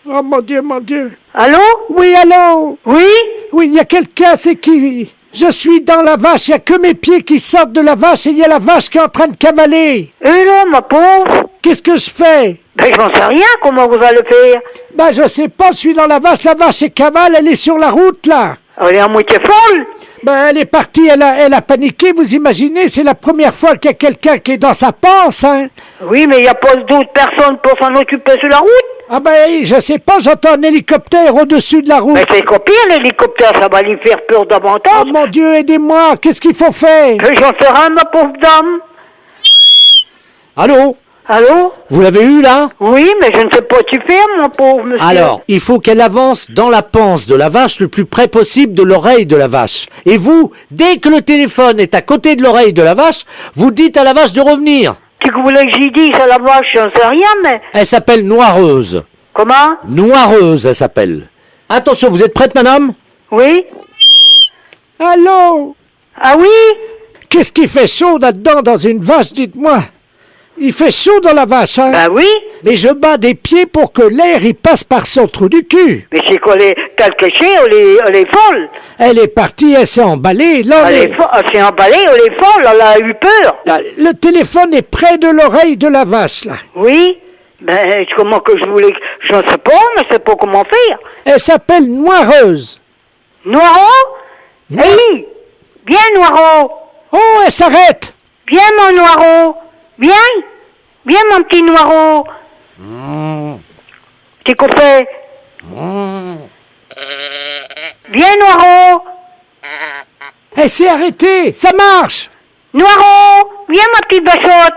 Oh mon Dieu, mon Dieu. Allô? Oui, allô? Oui? Oui, il y a quelqu'un, c'est qui? Je suis dans la vache, il n'y a que mes pieds qui sortent de la vache et il y a la vache qui est en train de cavaler. Là, ma pauvre. Qu'est-ce que je fais? Ben, j'en sais rien, comment vous allez faire? Ben, je sais pas, je suis dans la vache est cavale, elle est sur la route, là. Elle est à moitié folle? Ben, elle est partie, elle a paniqué, vous imaginez, c'est la première fois qu'il y a quelqu'un qui est dans sa panse, hein. Oui, mais il n'y a pas d'autres personnes pour s'en occuper sur la route? Ah ben, je sais pas, j'entends un hélicoptère au-dessus de la route. Mais c'est copier l'hélicoptère, ça va lui faire peur davantage. Oh mon Dieu, aidez-moi, qu'est-ce qu'il faut faire? J'en sais rien, ma pauvre dame. Allô? Allô? Vous l'avez eu, là? Oui, mais je ne sais pas tu faire, mon pauvre monsieur. Alors, il faut qu'elle avance dans la panse de la vache le plus près possible de l'oreille de la vache. Et vous, dès que le téléphone est à côté de l'oreille de la vache, vous dites à la vache de revenir. Tu voulais que j'y dise à la vache, j'en sais rien, mais... Elle s'appelle Noireuse. Comment? Noireuse, elle s'appelle. Attention, vous êtes prête, madame? Oui? Allô? Ah oui? Qu'est-ce qui fait chaud là-dedans dans une vache, dites-moi? Il fait chaud dans la vache, hein? Ben oui. Mais je bats des pieds pour que l'air y passe par son trou du cul. Mais c'est qu'on est quelque chose, elle est folle. Elle est partie, elle s'est emballée. Là, Elle s'est emballée, elle est folle, elle a eu peur. Le téléphone est près de l'oreille de la vache, là. Oui? Ben, comment que je voulais... Je ne sais pas, mais je sais pas comment faire. Elle s'appelle Noireuse. Noiro? Oui. Viens, Noiro. Oh, elle s'arrête. Viens, mon Noiro. Viens. Viens, mon petit Noiro. Qu'est-ce qu'on fait? Viens, Noiro. Elle s'est arrêtée, ça marche. Noiro, viens, ma petite bachotte.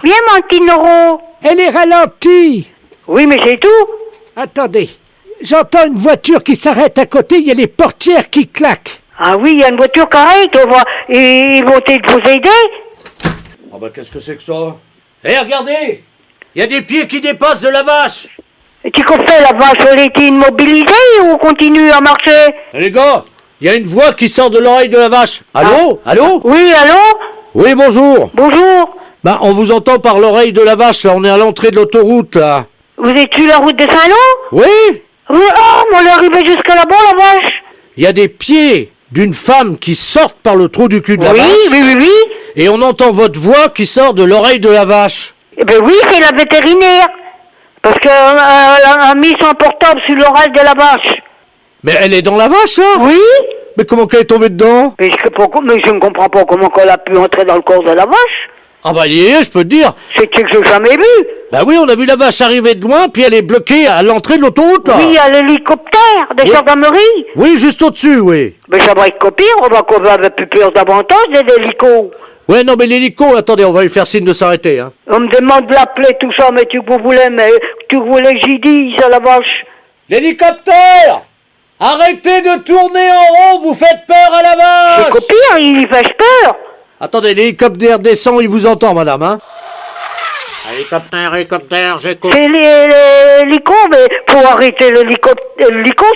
Viens, mon petit Noiro. Elle est ralentie. Oui, mais c'est tout. Attendez, j'entends une voiture qui s'arrête à côté, il y a les portières qui claquent. Ah oui, il y a une voiture carrée, ils vont vous aider. Ah bah qu'est-ce que c'est que ça? Eh, regardez! Il y a des pieds qui dépassent de la vache! Et tu fait la vache, elle est immobilisée ou continue à marcher? Eh, les gars, il y a une voix qui sort de l'oreille de la vache. Allô? Allô? Oui, allô? Oui, bonjour. Bonjour. Bah, on vous entend par l'oreille de la vache, là. On est à l'entrée de l'autoroute, là. Vous êtes sur la route de Saint-Lô? Oui? Oui, oh, mais on est arrivé jusqu'à là-bas, la vache. Il y a des pieds d'une femme qui sortent par le trou du cul de la vache. Oui. Et on entend votre voix qui sort de l'oreille de la vache. Eh ben oui, c'est la vétérinaire. Parce qu'elle a mis son portable sur l'oreille de la vache. Mais elle est dans la vache, là? Oui. Mais comment qu'elle est tombée dedans? Mais je ne comprends pas comment elle a pu entrer dans le corps de la vache. Ah bah, je peux te dire. C'est que je n'ai jamais vu. Bah oui, on a vu la vache arriver de loin, puis elle est bloquée à l'entrée de l'autoroute, là. Oui, il y a l'hélicoptère de gendarmerie. Oui, juste au-dessus, oui. Mais ça va être copié, on va avoir plus peur davantage de l'hélico. Ouais, non, mais l'hélico, attendez, on va lui faire signe de s'arrêter, hein. On me demande de l'appeler, tout ça, mais tu voulais que j'y dise à la vache. L'hélicoptère! Arrêtez de tourner en rond, vous faites peur à la vache! C'est copié, il fait peur. Attendez, l'hélicoptère descend, il vous entend, madame, hein? Hélicoptère, j'écoute. C'est l'hélico, mais pour arrêter l'hélico,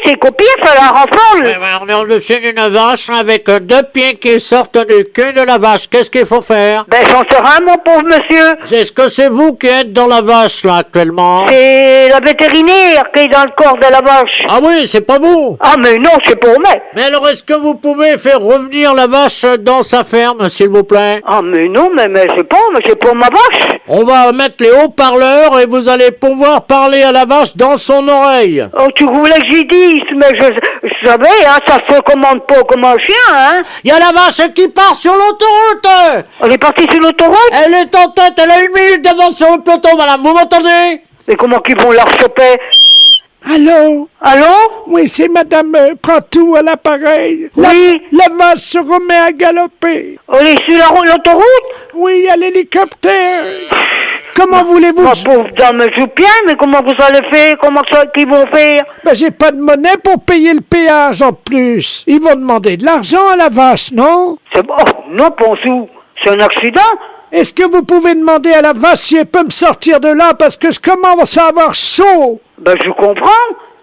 c'est copié, ça la rend folle. Ouais, on est au-dessus d'une vache avec deux pieds qui sortent du cul de la vache. Qu'est-ce qu'il faut faire? Ben, j'en sais rien, mon pauvre monsieur. Est-ce que c'est vous qui êtes dans la vache, là, actuellement? C'est la vétérinaire qui est dans le corps de la vache. Ah oui, c'est pas vous? Ah, mais non, c'est pour moi. Mais alors, est-ce que vous pouvez faire revenir la vache dans sa ferme, s'il vous plaît? Ah, mais non, mais c'est pour ma vache. On va mettre les haut-parleurs et vous allez pouvoir parler à la vache dans son oreille. Oh, tu voulais que j'y dise, mais je savais, hein, ça se commande pas comme un chien, hein. Il y a la vache qui part sur l'autoroute. Elle est partie sur l'autoroute? Elle est en tête, elle a 1 minute d'avance sur le peloton, madame, vous m'entendez? Mais comment qu'ils vont la choper? Allô? Allô? Oui, c'est Madame Prantou à l'appareil. Oui. La vache se remet à galoper. Elle est sur l'autoroute? Oui, il y a l'hélicoptère. Comment voulez-vous? Ma pauvre dame joue bien, mais comment vous allez faire? Comment qu'ils vont faire? Ben, j'ai pas de monnaie pour payer le péage en plus. Ils vont demander de l'argent à la vache, non? C'est bon. Non, Ponsou. C'est un accident. Est-ce que vous pouvez demander à la vache si elle peut me sortir de là parce que je commence à avoir chaud? Ben, je comprends.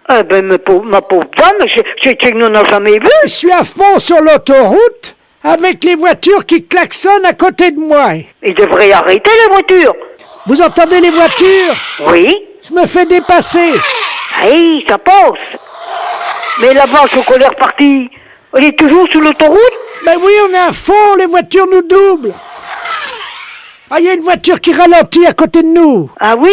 Ma pauvre dame, je n'en ai jamais vu. Je suis à fond sur l'autoroute avec les voitures qui klaxonnent à côté de moi. Il devrait arrêter les voitures. Vous entendez les voitures? Oui. Je me fais dépasser. Oui, ça passe. Mais la vache au colère partie, elle est toujours sur l'autoroute? Ben oui, on est à fond, les voitures nous doublent. Ah, il y a une voiture qui ralentit à côté de nous. Ah oui?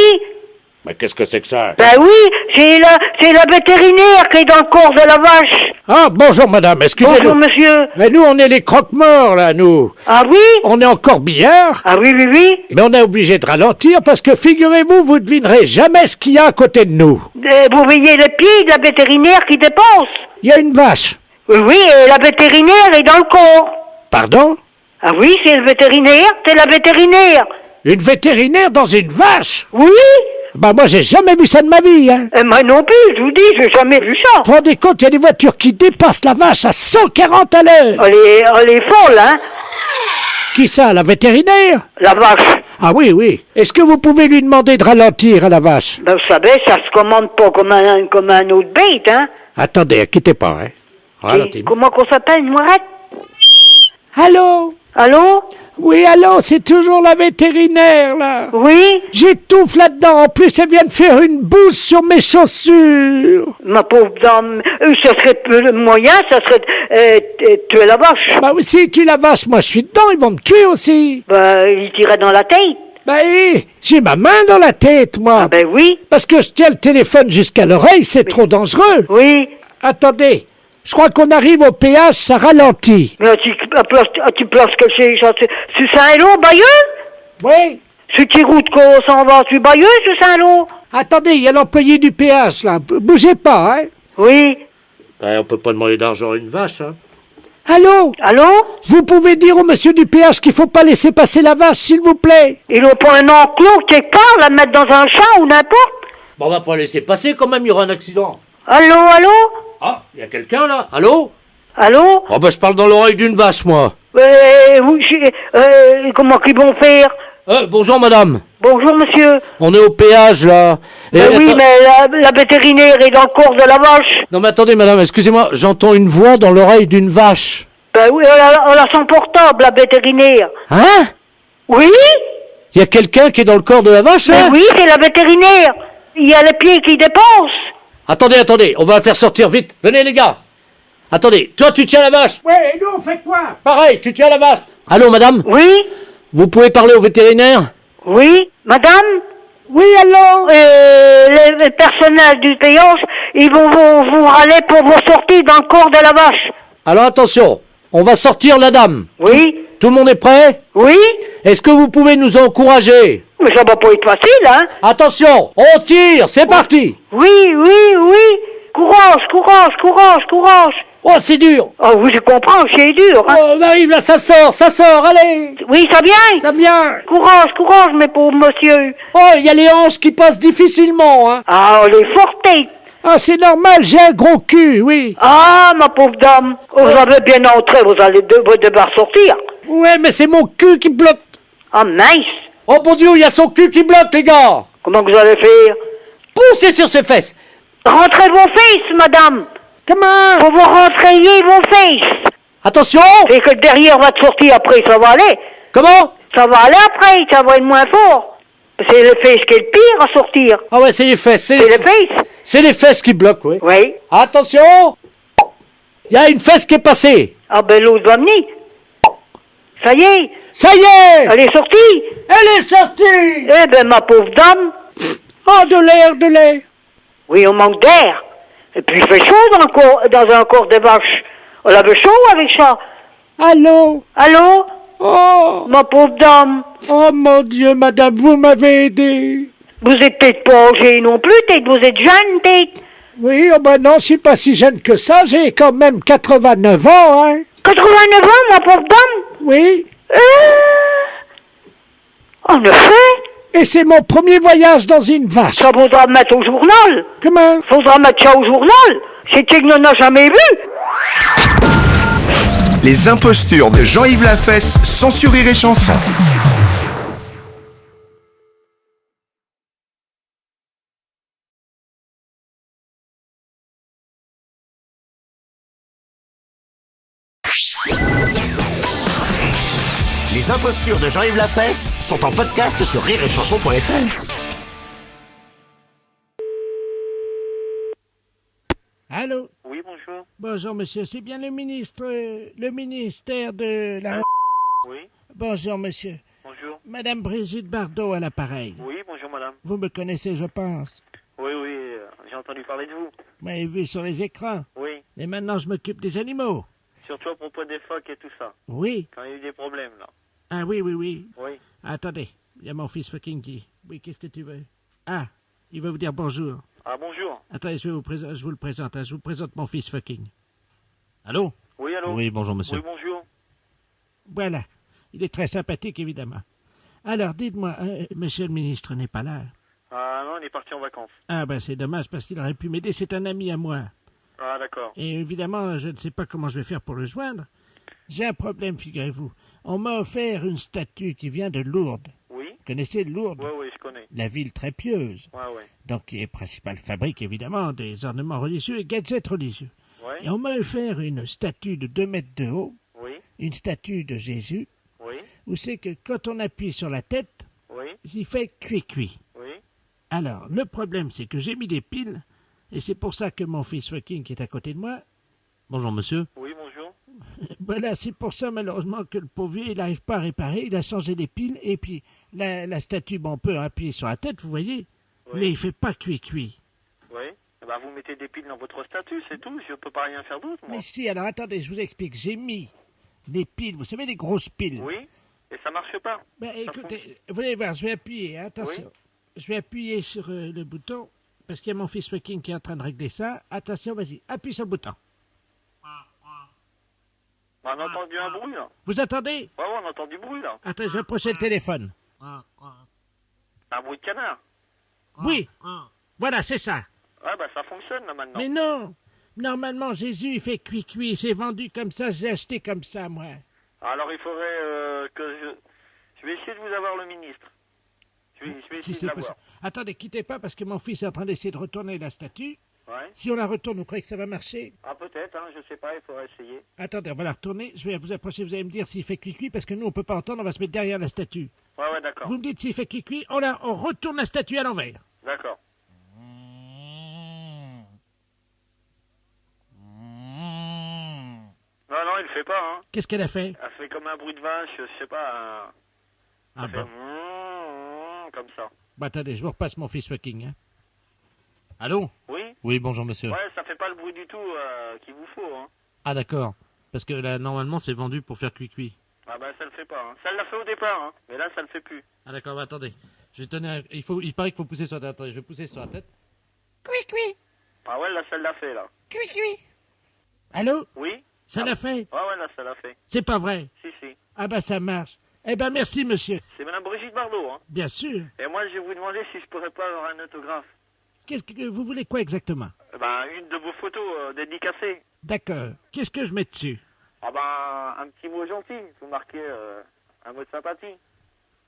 Mais qu'est-ce que c'est que ça? Ben oui, c'est la vétérinaire qui est dans le corps de la vache. Ah, bonjour madame, excusez-nous. Bonjour monsieur. Mais nous, on est les croque-morts, là, nous. Ah oui? On est encore billard. Ah oui, oui, oui. Mais on est obligé de ralentir parce que, figurez-vous, vous ne devinerez jamais ce qu'il y a à côté de nous. Vous voyez le pied de la vétérinaire qui dépense? Il y a une vache. Oui, oui, et la vétérinaire est dans le corps. Pardon? Ah oui, c'est le vétérinaire, c'est la vétérinaire. Une vétérinaire dans une vache? Oui. Bah moi j'ai jamais vu ça de ma vie, hein. Moi non plus, je vous dis, j'ai jamais vu ça. Vous vous rendez compte, il y a des voitures qui dépassent la vache à 140 à l'heure. Elle est folle, hein. Qui ça, la vétérinaire? La vache. Ah oui, oui. Est-ce que vous pouvez lui demander de ralentir à la vache? Ben, vous savez, ça se commande pas comme un autre bête, hein. Attendez, quittez pas, hein. Et comment qu'on s'appelle, une moirette? Allô? Allô? Oui, allô, c'est toujours la vétérinaire, là. Oui? J'étouffe là-dedans. En plus, elle vient de faire une bouse sur mes chaussures. Ma pauvre dame, ça serait le moyen, ça serait tuer la vache. Bah oui, si tu la vache, moi je suis dedans, ils vont me tuer aussi. Bah, il tirait dans la tête. Bah oui, j'ai ma main dans la tête, moi. Ah ben oui. Parce que je tiens le téléphone jusqu'à l'oreille, c'est trop dangereux. Oui. Attendez. Je crois qu'on arrive au péage, ça ralentit. Mais tu places que c'est Saint-Lô, Bayeux? Oui. C'est qui route qu'on s'en va? Tu Bayeux, c'est Saint-Lô? Attendez, il y a l'employé du péage, là. Bougez pas, hein. Oui. On peut pas demander d'argent à une vache, hein. Allô? Allô? Vous pouvez dire au monsieur du péage qu'il faut pas laisser passer la vache, s'il vous plaît? Ils n'ont pas un enclos quelque part, la mettre dans un champ ou n'importe? Bon, on va pas laisser passer quand même, il y aura un accident. Allô, allô? Ah, il y a quelqu'un là? Allô? Allô? Oh bah je parle dans l'oreille d'une vache, moi. Comment qu'ils vont faire? Bonjour madame. Bonjour monsieur. On est au péage là. Oui, mais la vétérinaire est dans le corps de la vache. Non mais attendez madame, excusez-moi, j'entends une voix dans l'oreille d'une vache. Ben oui, elle a son portable, la vétérinaire. Hein? Oui? Il y a quelqu'un qui est dans le corps de la vache là? Oui, c'est la vétérinaire. Il y a les pieds qui dépensent. Attendez, on va la faire sortir vite. Venez les gars. Attendez, toi tu tiens la vache. Ouais, et nous on fait quoi? Pareil, tu tiens la vache. Allô madame? Oui? Vous pouvez parler au vétérinaire? Oui? Madame? Oui, allô? Les personnels du péage, ils vont vous râler pour vous sortir dans le corps de la vache. Alors attention, on va sortir la dame. Oui? Tout le monde est prêt? Oui? Est-ce que vous pouvez nous encourager? Mais ça va pas être facile, hein? Attention, on tire, c'est parti! Oui, oui, oui! Courage, courage, courage, courage! Oh, c'est dur! Oh oui, je comprends, c'est dur, hein? Oh, on arrive là, ça sort, allez! Oui, ça vient! Ça vient! Courage, courage, mes pauvres monsieur! Oh, il y a les hanches qui passent difficilement, hein! Ah, elle est forte! Ah, c'est normal, j'ai un gros cul, oui! Ah, ma pauvre dame! Vous avez bien entré, vous allez devoir sortir! Ouais, mais c'est mon cul qui bloque! Ah, mince! Oh bon Dieu, il y a son cul qui bloque, les gars! Comment vous allez faire? Poussez sur ses fesses! Rentrez vos fesses, madame! Comment? Faut vous rentrer vos fesses! Attention! Et que le derrière va te sortir après, ça va aller! Comment? Ça va aller après, ça va être moins fort! C'est les fesses qui est le pire à sortir! Ah ouais, c'est les fesses, C'est les fesses! C'est les fesses qui bloquent, oui. Oui. Attention! Il y a une fesse qui est passée! Ah ben l'autre va venir! Ça y est! Ça y est! Elle est sortie! Elle est sortie! Eh ben ma pauvre dame! Oh, de l'air! Oui, on manque d'air! Et puis il fait chaud dans un corps de vache! On avait chaud avec ça! Allô? Allô? Oh! Ma pauvre dame! Oh mon Dieu, madame, vous m'avez aidé! Vous êtes peut-être pas âgé non plus, peut-être vous êtes jeune, peut-être? Oui, oh ben non, je suis pas si jeune que ça, j'ai quand même 89 ans, hein! 89 ans, ma pauvre dame? Oui. En effet. Et c'est mon premier voyage dans une vache. Ça faudra mettre au journal. Comment? Faudra mettre ça au journal. C'est qu'il n'en a jamais vu. Les impostures de Jean-Yves Lafesse, sans Rire et Chanson. Les impostures de Jean-Yves Lafesse sont en podcast sur rireetchanson.fr. Allô? Oui, bonjour. Bonjour, monsieur. C'est bien le ministère de la... Oui, Bonjour, monsieur. bonjour. Madame Brigitte Bardot à l'appareil. Oui, bonjour, madame. Vous me connaissez, je pense. Oui, j'ai entendu parler de vous. Vous m'avez vu sur les écrans. Oui, Et maintenant, je m'occupe des animaux. surtout à propos des phoques et tout ça. Oui. Quand il y a eu des problèmes, là. Ah oui, oui, oui. Oui. Attendez, il y a mon fils fucking qui... Oui, qu'est-ce que tu veux? Ah, il va vous dire bonjour. Ah, bonjour. Attendez, je vous le présente. Hein. Je vous présente mon fils fucking. Allô? Oui, allô? Oui, bonjour monsieur. Oui, bonjour. Voilà. Il est très sympathique, évidemment. Alors, dites-moi, monsieur le ministre n'est pas là. Ah non, il est parti en vacances. Ah ben c'est dommage parce qu'il aurait pu m'aider, c'est un ami à moi. Ah, d'accord. Et évidemment, je ne sais pas comment je vais faire pour le joindre. J'ai un problème, figurez-vous. On m'a offert une statue qui vient de Lourdes. Oui? Vous connaissez Lourdes? Oui, je connais. La ville très pieuse. Ouais. Donc, qui est principale fabrique, évidemment, des ornements religieux et gadgets religieux. Ouais. Et on m'a offert une statue de 2 mètres de haut, Oui, une statue de Jésus, oui, où c'est que quand on appuie sur la tête, oui, il fait cuit-cuit. oui. Alors, le problème, c'est que j'ai mis des piles, et c'est pour ça que mon fils fucking qui est à côté de moi, Bonjour monsieur. Oui, bonjour. voilà, c'est pour ça malheureusement que le pauvre vieux, il n'arrive pas à réparer, il a changé les piles, et puis la statue, bon, on peut appuyer sur la tête, vous voyez, Oui. mais il fait pas cuit-cuit. Oui. Eh ben, vous mettez des piles dans votre statut, c'est tout. Je peux pas rien faire d'autre, moi. Mais si, alors attendez, je vous explique, j'ai mis des piles, vous savez, les grosses piles. Oui. Et ça marche pas. Ben, écoutez, vous allez voir, je vais appuyer, hein, attention. Oui. Je vais appuyer sur le bouton, parce qu'il y a mon fils fucking qui est en train de régler ça. Attention, vas-y, appuie sur le bouton. On a entendu un bruit, là. Vous entendez? Ouais, on entend du bruit, là. Attends, je vais approcher le téléphone. Un bruit de canard. Oui, voilà, c'est ça. Ouais, bah ça fonctionne, là, maintenant. Mais non, normalement, Jésus, il fait cuit-cuit, c'est vendu comme ça, j'ai acheté comme ça, moi. Alors, il faudrait que je vais essayer de vous avoir le ministre. Je vais Si essayer c'est de l'avoir. possible. Attendez, quittez pas, parce que mon fils est en train d'essayer de retourner la statue. Ouais. Si on la retourne, vous croyez que ça va marcher? Ah, peut-être, hein, je sais pas, il faudrait essayer. Attendez, on va la retourner, je vais vous approcher, vous allez me dire s'il fait cuit-cuit, parce que nous, on peut pas entendre, on va se mettre derrière la statue. Ouais, d'accord. Vous me dites s'il fait cuit-cuit, on retourne la statue à l'envers. D'accord. Non, il le fait pas, hein. Qu'est-ce qu'elle a fait? Elle fait comme un bruit de vache, je sais pas. Ah Elle fait comme ça. Bah attendez, je vous repasse mon fils fucking, hein. Allô? Oui? Oui, bonjour monsieur. Ouais, ça fait pas le bruit du tout qu'il vous faut, hein. Ah d'accord. Parce que là, normalement, c'est vendu pour faire cuit-cuit. Ah bah ça le fait pas, hein. Ça l'a fait au départ, hein. Mais là, ça le fait plus. Ah d'accord, bah, attendez. Je vais tenir... Il paraît qu'il faut pousser sur la tête. Attendez, je vais pousser sur la tête. Cuit-cuit, Ah ouais, là, ça l'a fait, là. cuit-cuit. Allô? Oui? Ça l'a fait? Ouais, là, ça l'a fait. C'est pas vrai? Si. Ah bah ça marche. Eh ben merci monsieur. C'est madame Brigitte Bardot, hein. Bien sûr. Et moi, je vais vous demander si je pourrais pas avoir un autographe. Qu'est-ce que vous voulez quoi exactement? Ben, une de vos photos dédicacées. D'accord. Qu'est-ce que je mets dessus? Ah ben, un petit mot gentil. Vous marquez un mot de sympathie.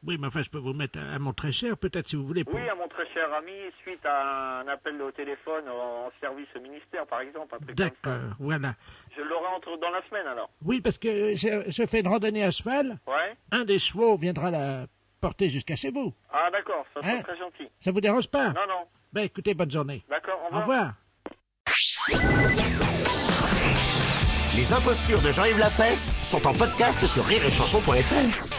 Oui, mais enfin, je peux vous mettre un mot très cher, peut-être, si vous voulez. Pour... Oui, à mon très cher ami, suite à un appel au téléphone en service au ministère, par exemple. Un truc comme ça. D'accord, voilà. Je l'aurai dans la semaine, alors. Oui, parce que je fais une randonnée à cheval. Ouais. Un des chevaux viendra la porter jusqu'à chez vous. Ah, d'accord, ça serait Hein? très gentil. Ça vous dérange pas? Non. Ben écoutez, bonne journée. D'accord, Au revoir. Les impostures de Jean-Yves Lafesse sont en podcast sur rireetchanson.fr.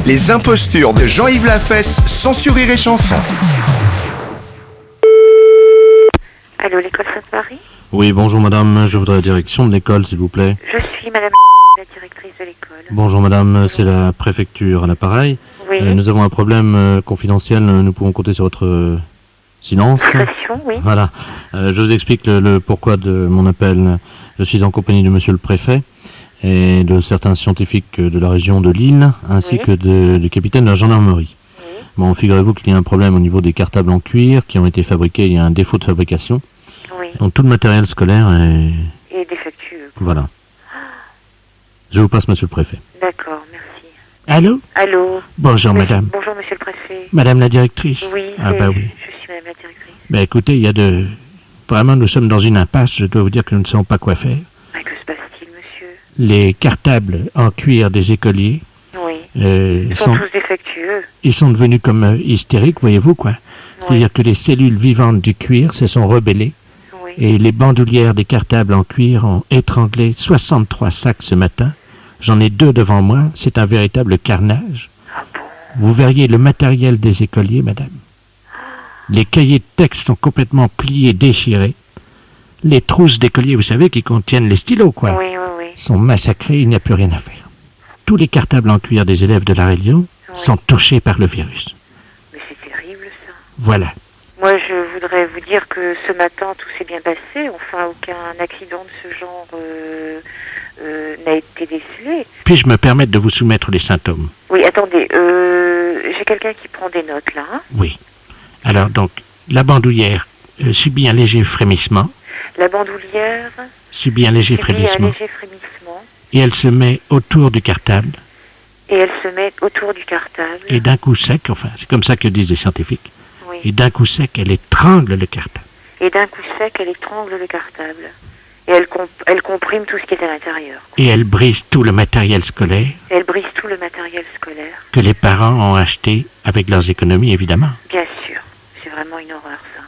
Les impostures de Jean-Yves Lafesse sont sur Rire et Chanson. Allô, l'école Sainte-Marie? Oui, bonjour madame. Je voudrais la direction de l'école, s'il vous plaît. Je suis madame la directrice de l'école. Bonjour madame, c'est la préfecture à l'appareil. Oui. Nous avons un problème confidentiel, nous pouvons compter sur votre silence. Discrétion, oui. Voilà. Je vous explique le pourquoi de mon appel. Je suis en compagnie de monsieur le préfet et de certains scientifiques de la région de Lille, ainsi que du capitaine de la gendarmerie. Bon, figurez-vous qu'il y a un problème au niveau des cartables en cuir qui ont été fabriqués, il y a un défaut de fabrication. Oui. Donc tout le matériel scolaire est... Et défectueux. Voilà. Je vous passe monsieur le préfet. D'accord, merci. Allô? Allô? Bonjour, madame. Bonjour, monsieur le préfet. Madame la directrice? Oui, Ah bah oui. je suis madame la directrice. Ben écoutez, il y a de... Vraiment, nous sommes dans une impasse. Je dois vous dire que nous ne savons pas quoi faire. Que se passe-t-il, monsieur? Les cartables en cuir des écoliers... Oui. Ils sont tous défectueux. Ils sont devenus comme hystériques, voyez-vous, quoi. C'est-à-dire que les cellules vivantes du cuir se sont rebellées. Oui. Et les bandoulières des cartables en cuir ont étranglé 63 sacs ce matin. J'en ai 2 devant moi. C'est un véritable carnage. Ah bon? Vous verriez le matériel des écoliers, madame. Les cahiers de texte sont complètement pliés, déchirés. Les trousses d'écoliers, vous savez, qui contiennent les stylos, quoi, sont massacrées. Il n'y a plus rien à faire. Tous les cartables en cuir des élèves de la Réunion sont touchés par le virus. Mais c'est terrible, ça. Voilà. Moi, je voudrais vous dire que ce matin, tout s'est bien passé. Enfin, aucun accident de ce genre n'a été décelé. Puis-je me permettre de vous soumettre les symptômes? Oui, attendez. J'ai quelqu'un qui prend des notes, là. Hein? Oui. Alors, donc, la bandoulière subit un léger frémissement. La bandoulière subit un léger frémissement. Et elle se met autour du cartable. Et d'un coup sec, enfin, c'est comme ça que disent les scientifiques. Oui. Et d'un coup sec, elle étrangle le cartable. Et elle comprime tout ce qui est à l'intérieur. Et elle brise tout le matériel scolaire. Que les parents ont acheté avec leurs économies, évidemment. Bien sûr. C'est vraiment une horreur, ça.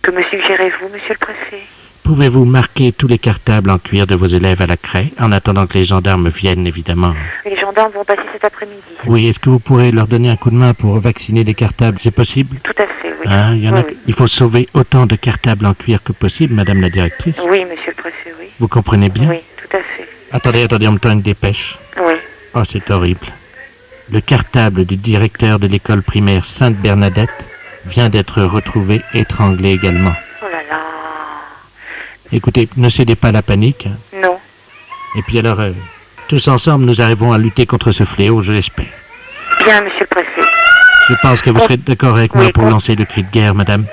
Que me suggérez-vous, monsieur le préfet? Pouvez-vous marquer tous les cartables en cuir de vos élèves à la craie, en attendant que les gendarmes viennent, évidemment? Les gendarmes vont passer cet après-midi. Oui, est-ce que vous pourrez leur donner un coup de main pour vacciner les cartables? C'est possible? Tout à fait, oui. Hein, il faut sauver autant de cartables en cuir que possible, madame la directrice. Oui, monsieur le préfet, oui. Vous comprenez bien? Oui, tout à fait. Attendez, on me tend une dépêche. Oui. Oh, c'est horrible. Le cartable du directeur de l'école primaire Sainte-Bernadette vient d'être retrouvé étranglé également. Oh là là. Écoutez, ne cédez pas à la panique. Non. Et puis alors, tous ensemble, nous arrivons à lutter contre ce fléau, je l'espère. Bien, monsieur le préfet. Je pense que vous serez d'accord avec moi pour lancer le cri de guerre, madame.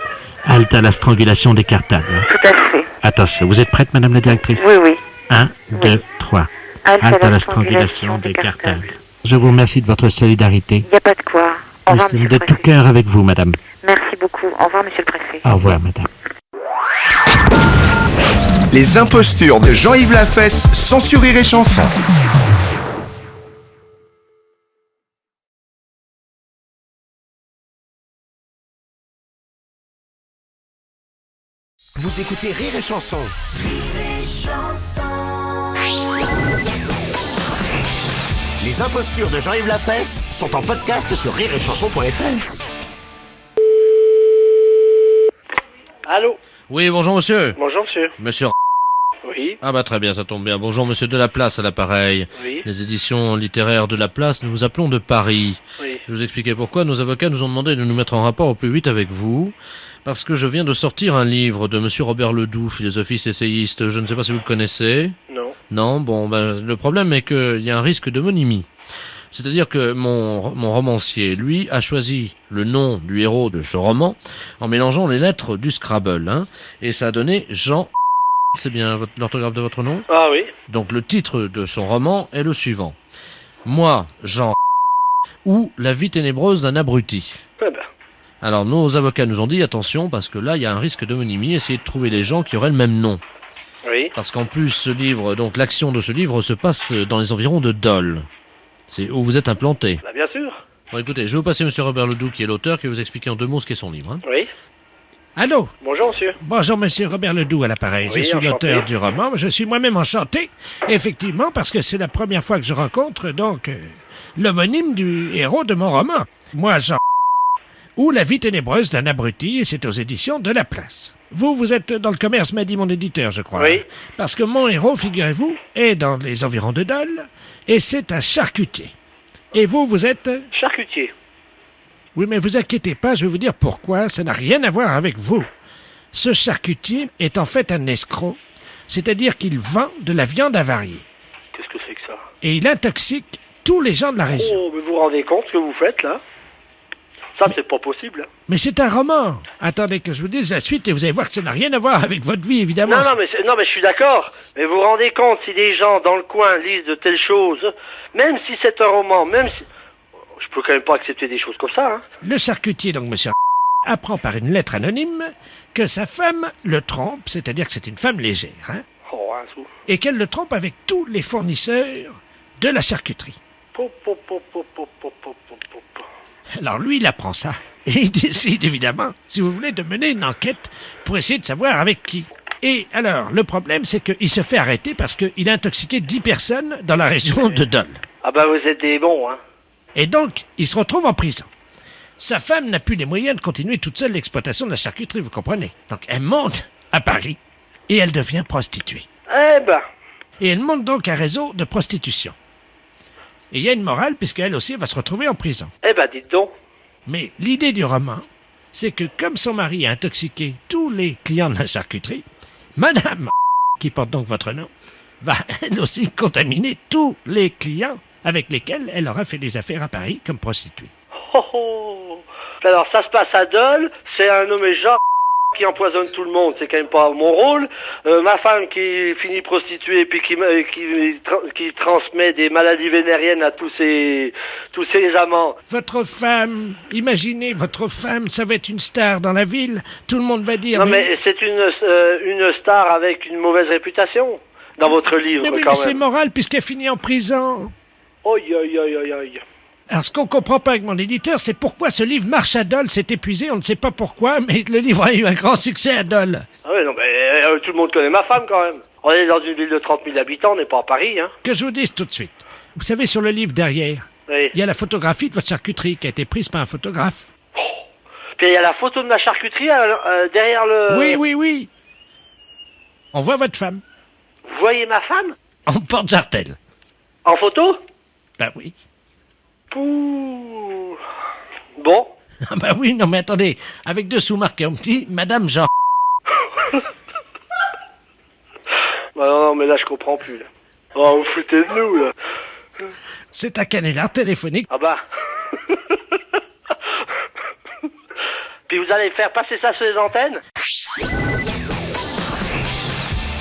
Halte à la strangulation des cartables. Tout à fait. Attention, vous êtes prête, madame la directrice? Oui, oui. 1, 2, 3. Halte à la strangulation des cartables. Je vous remercie de votre solidarité. Il n'y a pas de quoi. Au revoir, monsieur le préfet. De tout cœur avec vous, madame. Merci beaucoup. Au revoir, monsieur le préfet. Au revoir, madame. Les impostures de Jean-Yves Lafesse sont sur Rire et Chanson. Vous écoutez Rire et Chanson. Rire et Chanson. Les impostures de Jean-Yves Lafesse sont en podcast sur rireetchanson.fr. Allô? Oui, bonjour monsieur. Bonjour monsieur. Monsieur. Oui. Ah bah très bien, ça tombe bien. Bonjour monsieur Delaplace à l'appareil. Oui. Les éditions littéraires de Laplace, nous vous appelons de Paris. Oui. Je vous expliquais pourquoi. Nos avocats nous ont demandé de nous mettre en rapport au plus vite avec vous, parce que je viens de sortir un livre de monsieur Robert Ledoux, philosophiste essayiste. Je ne sais pas si vous le connaissez. Non. Non, bon, ben, le problème est qu'il y a un risque d'homonymie. C'est-à-dire que mon romancier, lui, a choisi le nom du héros de ce roman en mélangeant les lettres du Scrabble, hein, et ça a donné Jean. C'est bien l'orthographe de votre nom? Ah oui. Donc le titre de son roman est le suivant. Moi, Jean, ou La vie ténébreuse d'un abruti. Eh ben. Alors nos avocats nous ont dit attention parce que là il y a un risque d'homonymie, essayez de trouver des gens qui auraient le même nom. Oui. Parce qu'en plus ce livre, donc l'action de ce livre se passe dans les environs de Dole. C'est où vous êtes implanté. Bah, bien sûr. Bon écoutez, je vais vous passer monsieur Robert Ledoux qui est l'auteur, qui va vous expliquer en 2 mots ce qu'est son livre. Hein. Oui. Allô? Bonjour monsieur. Bonjour monsieur Robert Ledoux à l'appareil. Oui, je suis enchanté. l'auteur du roman. Je suis moi-même enchanté, effectivement, parce que c'est la première fois que je rencontre donc l'homonyme du héros de mon roman. Moi, Jean, ou La vie ténébreuse d'un abruti, et c'est aux éditions de Laplace. Vous êtes dans le commerce, m'a dit mon éditeur, je crois. Oui. Parce que mon héros, figurez-vous, est dans les environs de Dole, et c'est un charcutier. Et vous êtes... Charcutier. Oui, mais vous inquiétez pas, je vais vous dire pourquoi, ça n'a rien à voir avec vous. Ce charcutier est en fait un escroc, c'est-à-dire qu'il vend de la viande avariée. Qu'est-ce que c'est que ça? Et il intoxique tous les gens de la région. Oh, mais vous vous rendez compte ce que vous faites là? Ça, c'est pas possible. Mais c'est un roman. Attendez que je vous dise la suite et vous allez voir que ça n'a rien à voir avec votre vie, évidemment. Non, mais je suis d'accord. Mais vous vous rendez compte, si des gens dans le coin lisent de telles choses, même si c'est un roman, même si... Je peux quand même pas accepter des choses comme ça, hein. Le charcutier, donc monsieur apprend par une lettre anonyme que sa femme le trompe, c'est-à-dire que c'est une femme légère, hein, Oh, un sou. et qu'elle le trompe avec tous les fournisseurs de la charcuterie. Po, po, po, po, po, po, po, po, po. Alors lui, il apprend ça, et il décide évidemment, si vous voulez, de mener une enquête pour essayer de savoir avec qui. Et alors, le problème, c'est qu'il se fait arrêter parce qu'il a intoxiqué 10 personnes dans la région de Dole. Ah bah vous êtes des bons, hein. Et donc, il se retrouve en prison. Sa femme n'a plus les moyens de continuer toute seule l'exploitation de la charcuterie, vous comprenez? Donc elle monte à Paris et elle devient prostituée. Eh ben, Et elle monte donc un réseau de prostitution. Et il y a une morale puisqu'elle aussi va se retrouver en prison. eh ben dites donc. Mais l'idée du roman, c'est que comme son mari a intoxiqué tous les clients de la charcuterie, Madame, qui porte donc votre nom, va elle aussi contaminer tous les clients avec lesquels elle aura fait des affaires à Paris comme prostituée. Oh, oh. Alors ça se passe à Dole, c'est un nommé Jean qui empoisonne tout le monde, c'est quand même pas mon rôle. Ma femme qui finit prostituée puis qui transmet des maladies vénériennes à tous ses amants. Votre femme, imaginez, votre femme, ça va être une star dans la ville. Tout le monde va dire... Non mais c'est une star avec une mauvaise réputation dans votre livre mais oui, quand mais c'est même. moral puisqu'elle finit en prison. Oi, oi, oi, oi, oi. Alors, ce qu'on comprend pas avec mon éditeur, c'est pourquoi ce livre marche à Dole, c'est épuisé, on ne sait pas pourquoi, mais le livre a eu un grand succès à Dole. Ah ouais, non mais tout le monde connaît ma femme quand même. On est dans une ville de 30 000 habitants, on n'est pas à Paris, hein. Que je vous dise tout de suite. Vous savez, sur le livre derrière, Oui. il y a la photographie de votre charcuterie qui a été prise par un photographe. Puis il y a la photo de ma charcuterie derrière le... Oui, oui, oui. On voit votre femme. Vous voyez ma femme En porte-jartel. en photo? Ben oui. Pouh. Bon. Ah ben oui, non mais attendez, avec dessous marqué en petit, Madame Jean. Bah non, mais là je comprends plus, là. Oh, vous foutez de nous, là. C'est un canular téléphonique. Ah bah. Puis vous allez faire passer ça sur les antennes?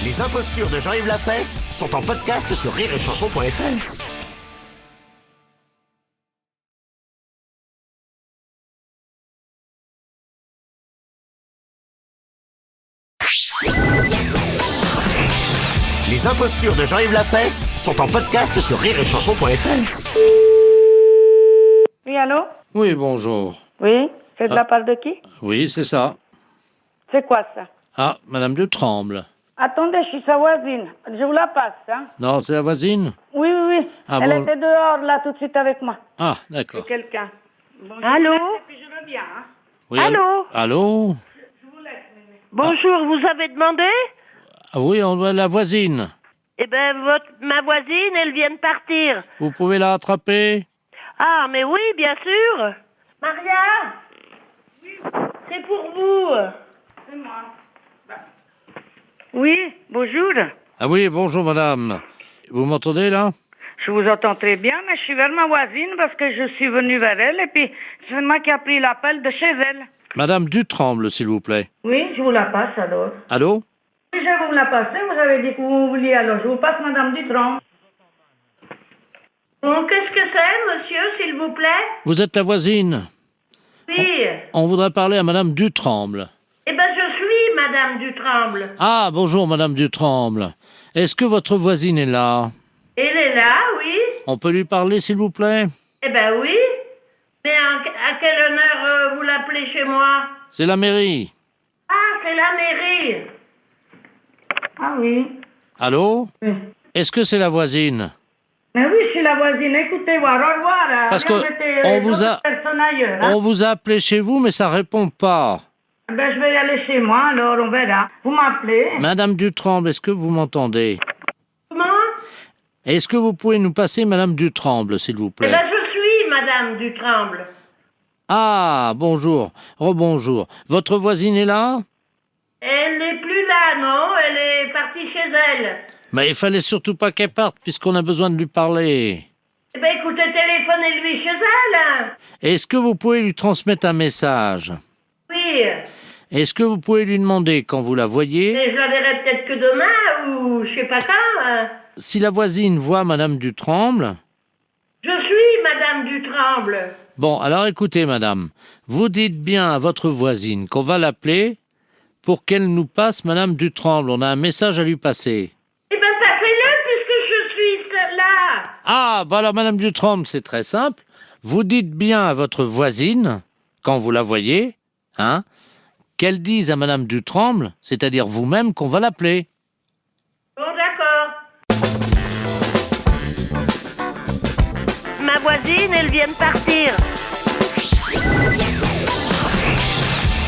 Les impostures de Jean-Yves Lafesse sont en podcast sur rireetchanson.fr. Les impostures de Jean-Yves Lafesse sont en podcast sur rireetchanson.fr. Oui, allô? Oui, bonjour. Oui, c'est de la part de qui? Oui, c'est ça. C'est quoi ça? Ah, Madame de Tremble. Attendez, je suis sa voisine. Je vous la passe, hein? Non, c'est la voisine? Oui, oui, oui. Ah, Elle bon. était dehors, là, tout de suite avec moi. Ah, d'accord. Quelqu'un. Allô? Et puis je reviens, hein? Oui, Allô? Allô? Bonjour, vous avez demandé? Ah oui, on doit la voisine. Eh ben, ma voisine, elle vient de partir. Vous pouvez la rattraper? Ah, mais oui, bien sûr. Maria? Oui, c'est pour vous. C'est moi. Oui, bonjour. Ah oui, bonjour madame. Vous m'entendez là? Je vous entends très bien, mais je suis vers ma voisine parce que je suis venue vers elle et puis c'est moi qui a pris l'appel de chez elle. Madame Dutremble, s'il vous plaît. Oui, je vous la passe alors. Allô? Oui, je vais vous la passer, vous avez dit que vous vouliez alors. Je vous passe Madame Dutron. Bon, qu'est-ce que c'est, monsieur, s'il vous plaît? Vous êtes la voisine. Oui. On voudrait parler à Madame Dutremble. Eh ben, je suis Madame Dutremble. Ah, bonjour Madame Dutremble. Est-ce que votre voisine est là? Elle est là, oui. On peut lui parler, s'il vous plaît? Eh ben oui. Mais à quel honneur vous l'appelez chez moi? C'est la mairie. Ah, c'est la mairie. Ah oui. Allô? Oui. Est-ce que c'est la voisine? Mais oui, je suis la voisine. Écoutez, au revoir. Parce que on vous a... personne ailleurs, hein. On vous a appelé chez vous, mais ça répond pas. Ben, je vais y aller chez moi, alors on verra. Vous m'appelez. Madame Dutremble, est-ce que vous m'entendez? Comment? Est-ce que vous pouvez nous passer Madame Dutremble, s'il vous Eh plaît? ben, je suis Madame Dutremble. Ah, bonjour. Rebonjour. Votre voisine est là? Elle n'est plus là, non? Elle est partie chez elle. Mais il fallait surtout pas qu'elle parte, puisqu'on a besoin de lui parler. Eh ben écoutez, téléphonez-lui chez elle. Est-ce que vous pouvez lui transmettre un message? Oui. Est-ce que vous pouvez lui demander quand vous la voyez? Mais je la verrai peut-être que demain ou je sais pas quand. Si la voisine voit Madame Dutremble... Je suis Madame Dutremble. Bon, alors écoutez, madame, vous dites bien à votre voisine qu'on va l'appeler pour qu'elle nous passe Madame Dutremble. On a un message à lui passer. Eh ben passez-le puisque je suis là. Ah, bah alors Madame Dutremble, c'est très simple. Vous dites bien à votre voisine, quand vous la voyez, hein, qu'elle dise à Madame Dutremble, c'est-à-dire vous-même, qu'on va l'appeler. Bon, d'accord. Ma voisine, elle vient de partir.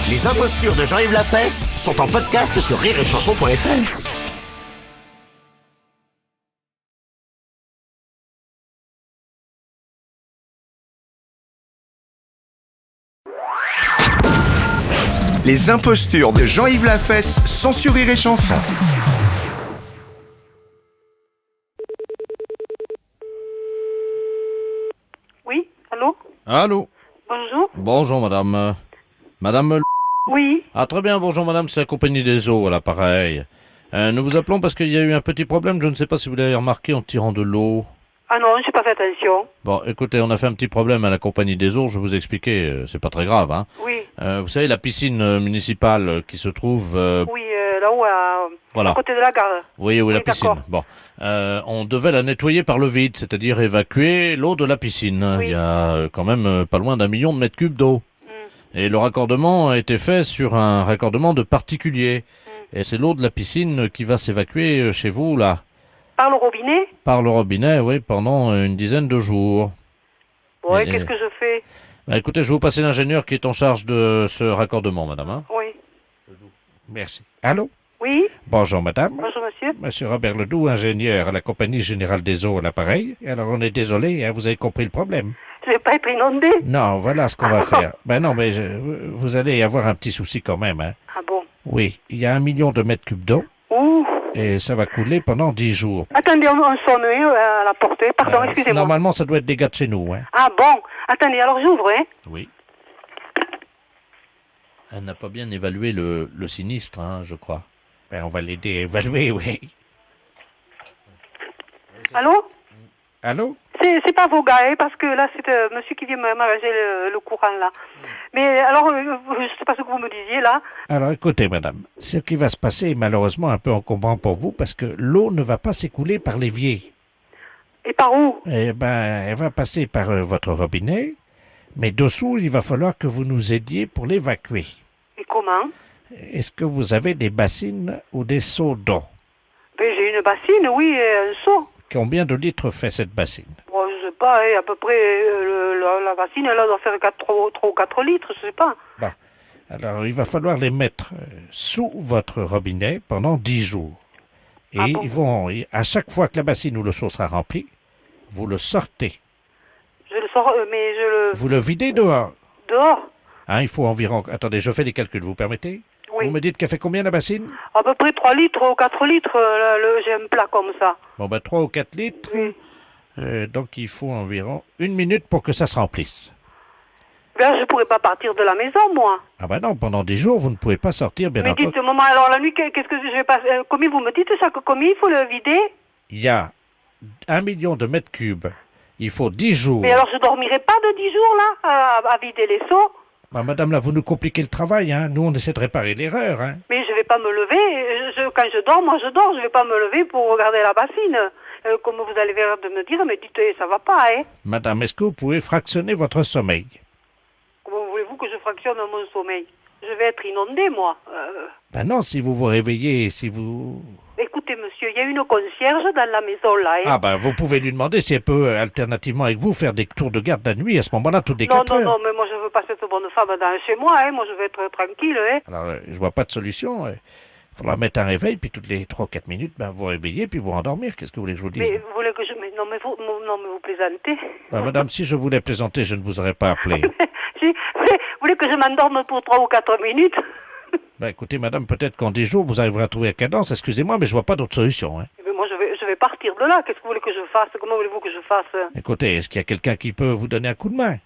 Les impostures de Jean-Yves Lafesse sont en podcast sur rireetchanson.fr. Les impostures de Jean-Yves Lafesse sont sur Rire et Chanson. Oui, allô? Allô? Bonjour. Bonjour, madame. Madame... Oui. Ah, très bien, bonjour, madame, c'est la compagnie des eaux, à l'appareil. Nous vous appelons parce qu'il y a eu un petit problème, je ne sais pas si vous l'avez remarqué en tirant de l'eau. Ah non, j'ai pas fait attention. Bon, écoutez, on a fait un petit problème à la compagnie des eaux, je vais vous expliquer, c'est pas très grave, hein. Oui. Vous savez, la piscine municipale qui se trouve... Oui, là-haut, Voilà. à côté de la gare. Oui, oui, la d'accord. piscine. Bon, on devait la nettoyer par le vide, c'est-à-dire évacuer l'eau de la piscine. Oui. Il y a quand même pas loin d'1 million de mètres cubes d'eau. Et le raccordement a été fait sur un raccordement de particulier. Et c'est l'eau de la piscine qui va s'évacuer chez vous, là. Par le robinet? Par le robinet, oui, pendant une dizaine de jours. Oui, Et- qu'est-ce que je fais? Bah, écoutez, je vais vous passer l'ingénieur qui est en charge de ce raccordement, madame. Hein. Oui. Merci. Allô? Oui? Bonjour, madame. Bonjour, monsieur. Monsieur Robert Ledoux, ingénieur à la Compagnie Générale des Eaux à l'appareil. Alors, on est désolé, hein, vous avez compris le problème. Je vais pas être inondé. Non, voilà ce qu'on va faire. Ben non, mais vous allez avoir un petit souci quand même. Hein. Ah bon? Oui, il y a 1 million de mètres cubes d'eau. Ouh. Et ça va couler pendant 10 jours. Attendez, on sonne à la porte. Pardon, excusez-moi. Normalement, ça doit être des gars de chez nous. Hein. Ah bon? Attendez, alors j'ouvre, hein? Oui. Elle n'a pas bien évalué le sinistre, hein, je crois. Ben, on va l'aider à évaluer, oui. Allô? Allô? C'est pas vos gars, hein, parce que là, c'est monsieur qui vient m'arranger le courant, là. Mais alors, je sais pas ce que vous me disiez, là. Alors, écoutez, madame, ce qui va se passer est malheureusement un peu encombrant pour vous parce que l'eau ne va pas s'écouler par l'évier. Et par où? Eh ben, elle va passer par votre robinet, mais dessous, il va falloir que vous nous aidiez pour l'évacuer. Et comment? Est-ce que vous avez des bassines ou des seaux d'eau? Ben, j'ai une bassine, oui, et un seau. Combien de litres fait cette bassine? Bon, je sais pas, hein, à peu près, la bassine, elle doit faire 3 ou 4 litres, je sais pas. Bon. Alors, il va falloir les mettre sous votre robinet pendant 10 jours. Et Ah bon? ils vont, à chaque fois que la bassine ou le seau sera rempli, vous le sortez. Je le sors, mais je le... Vous le videz dehors. Dehors? Hein, il faut environ... Attendez, je fais des calculs, vous permettez? Oui. Vous me dites qu'elle fait combien la bassine? À peu près 3 litres ou 4 litres, j'ai un plat comme ça. Bon, ben 3 ou 4 litres. Donc, il faut environ 1 minute pour que ça se remplisse. Ben, je pourrais pas partir de la maison, moi. Ah ben non, pendant 10 jours, vous ne pouvez pas sortir, bien Mais entendu. dites, maman, alors la nuit, qu'est-ce que je vais pas... combien vous me dites ça? Combien il faut le vider? Il y a 1 million de mètres cubes. Il faut 10 jours. Mais alors je dormirai pas de 10 jours, là, à vider les seaux? Ben, madame, là, vous nous compliquez le travail, hein. Nous, on essaie de réparer l'erreur, hein. Mais je vais pas me lever. Quand je dors, moi je dors. Je vais pas me lever pour regarder la bassine. Comme vous allez venir de me dire, mais dites, ça va pas, hein. Madame, est-ce que vous pouvez fractionner votre sommeil? Comment voulez-vous que je fractionne mon sommeil? Je vais être inondée, moi. Ben non, si vous vous réveillez, si vous... Écoutez, monsieur, il y a une concierge dans la maison, là, hein. Ah ben, vous pouvez lui demander si elle peut, alternativement avec vous, faire des tours de garde la nuit, à ce moment-là, toutes les 4 heures. Non, mais moi je veux pas cette bonne femme chez moi, hein. Moi je veux être tranquille, hein. Alors, je vois pas de solution. Il faudra mettre un réveil, puis toutes les 3 ou 4 minutes, ben, vous réveillez, puis vous rendormir. Qu'est-ce que vous voulez que je vous dise? Mais vous voulez que je... Mais non, mais vous plaisantez. Ben, madame, si je voulais plaisanter, je ne vous aurais pas appelé. Vous voulez que je m'endorme pour 3 ou 4 minutes? Ben, écoutez, madame, peut-être qu'en 10 jours, vous arriverez à trouver la cadence. Excusez-moi, mais je vois pas d'autre solution, hein. Mais moi je vais partir. partir de là. Qu'est-ce que vous voulez que je fasse? Comment voulez-vous que je fasse? Écoutez, est-ce qu'il y a quelqu'un qui peut vous donner un coup de main?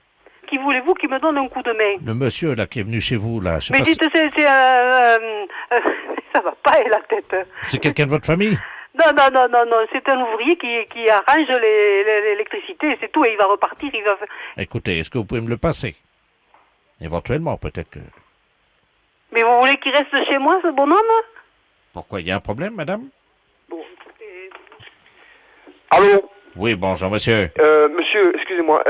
Qui voulez-vous qui me donne un coup de main? Le monsieur, là, qui est venu chez vous, là. Je sais Mais pas dites, si- ça va pas, la tête. C'est quelqu'un de votre famille? Non, c'est un ouvrier qui arrange l'électricité, c'est tout, et il va repartir, il va... Écoutez, est-ce que vous pouvez me le passer? Éventuellement, peut-être que... Mais vous voulez qu'il reste chez moi, ce bonhomme? Pourquoi, il y a un problème, madame? Bon, écoutez... Allô? Oui, bonjour, monsieur. Monsieur, excusez-moi,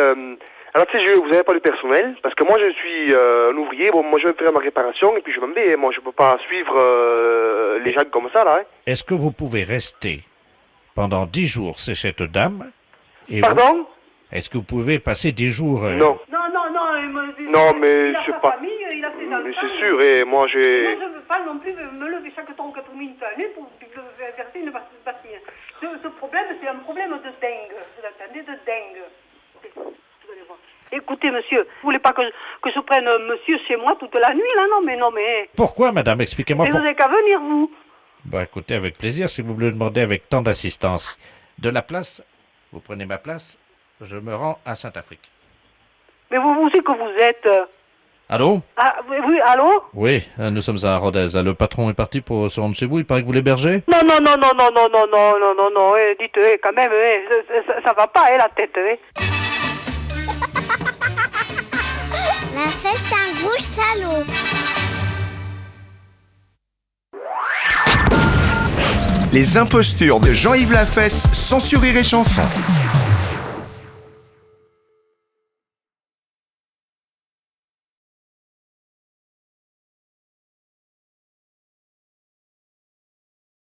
alors tu sais, vous avez pas de personnel, parce que moi je suis un ouvrier, bon, moi je vais faire ma réparation, et puis je m'en vais, moi je peux pas suivre les gens comme ça, là, hein. Est-ce que vous pouvez rester pendant 10 jours chez cette dame et Pardon? Est-ce que vous pouvez passer 10 jours... Non. Non, mais il a je sais sa pas. famille, il a ses enfants. Mais c'est sûr, et moi j'ai... Moi, je ne veux pas non plus me lever chaque 3 ou 4 minutes à la nuit pour verser une bassine. Ce problème, c'est un problème de dingue. Vous entendez, de dingue. Vous allez voir. Écoutez, monsieur, vous voulez pas que je prenne monsieur chez moi toute la nuit, là? Non, mais... Pourquoi, madame? Expliquez-moi. Mais vous n'avez qu'à venir, vous. Bah, écoutez, avec plaisir, si vous me le demandez avec tant d'assistance. De la place, vous prenez ma place, je me rends à Saint-Afrique. Mais vous savez que vous êtes... Allô? Ah, oui, allô? Oui, nous sommes à Rodez. Le patron est parti pour se rendre chez vous, il paraît que vous l'hébergez? Non, dites, quand même, ça va pas, la tête, La fête, c'est un gros salaud. Les impostures de Jean-Yves Lafesse, sans Rire et Chanson.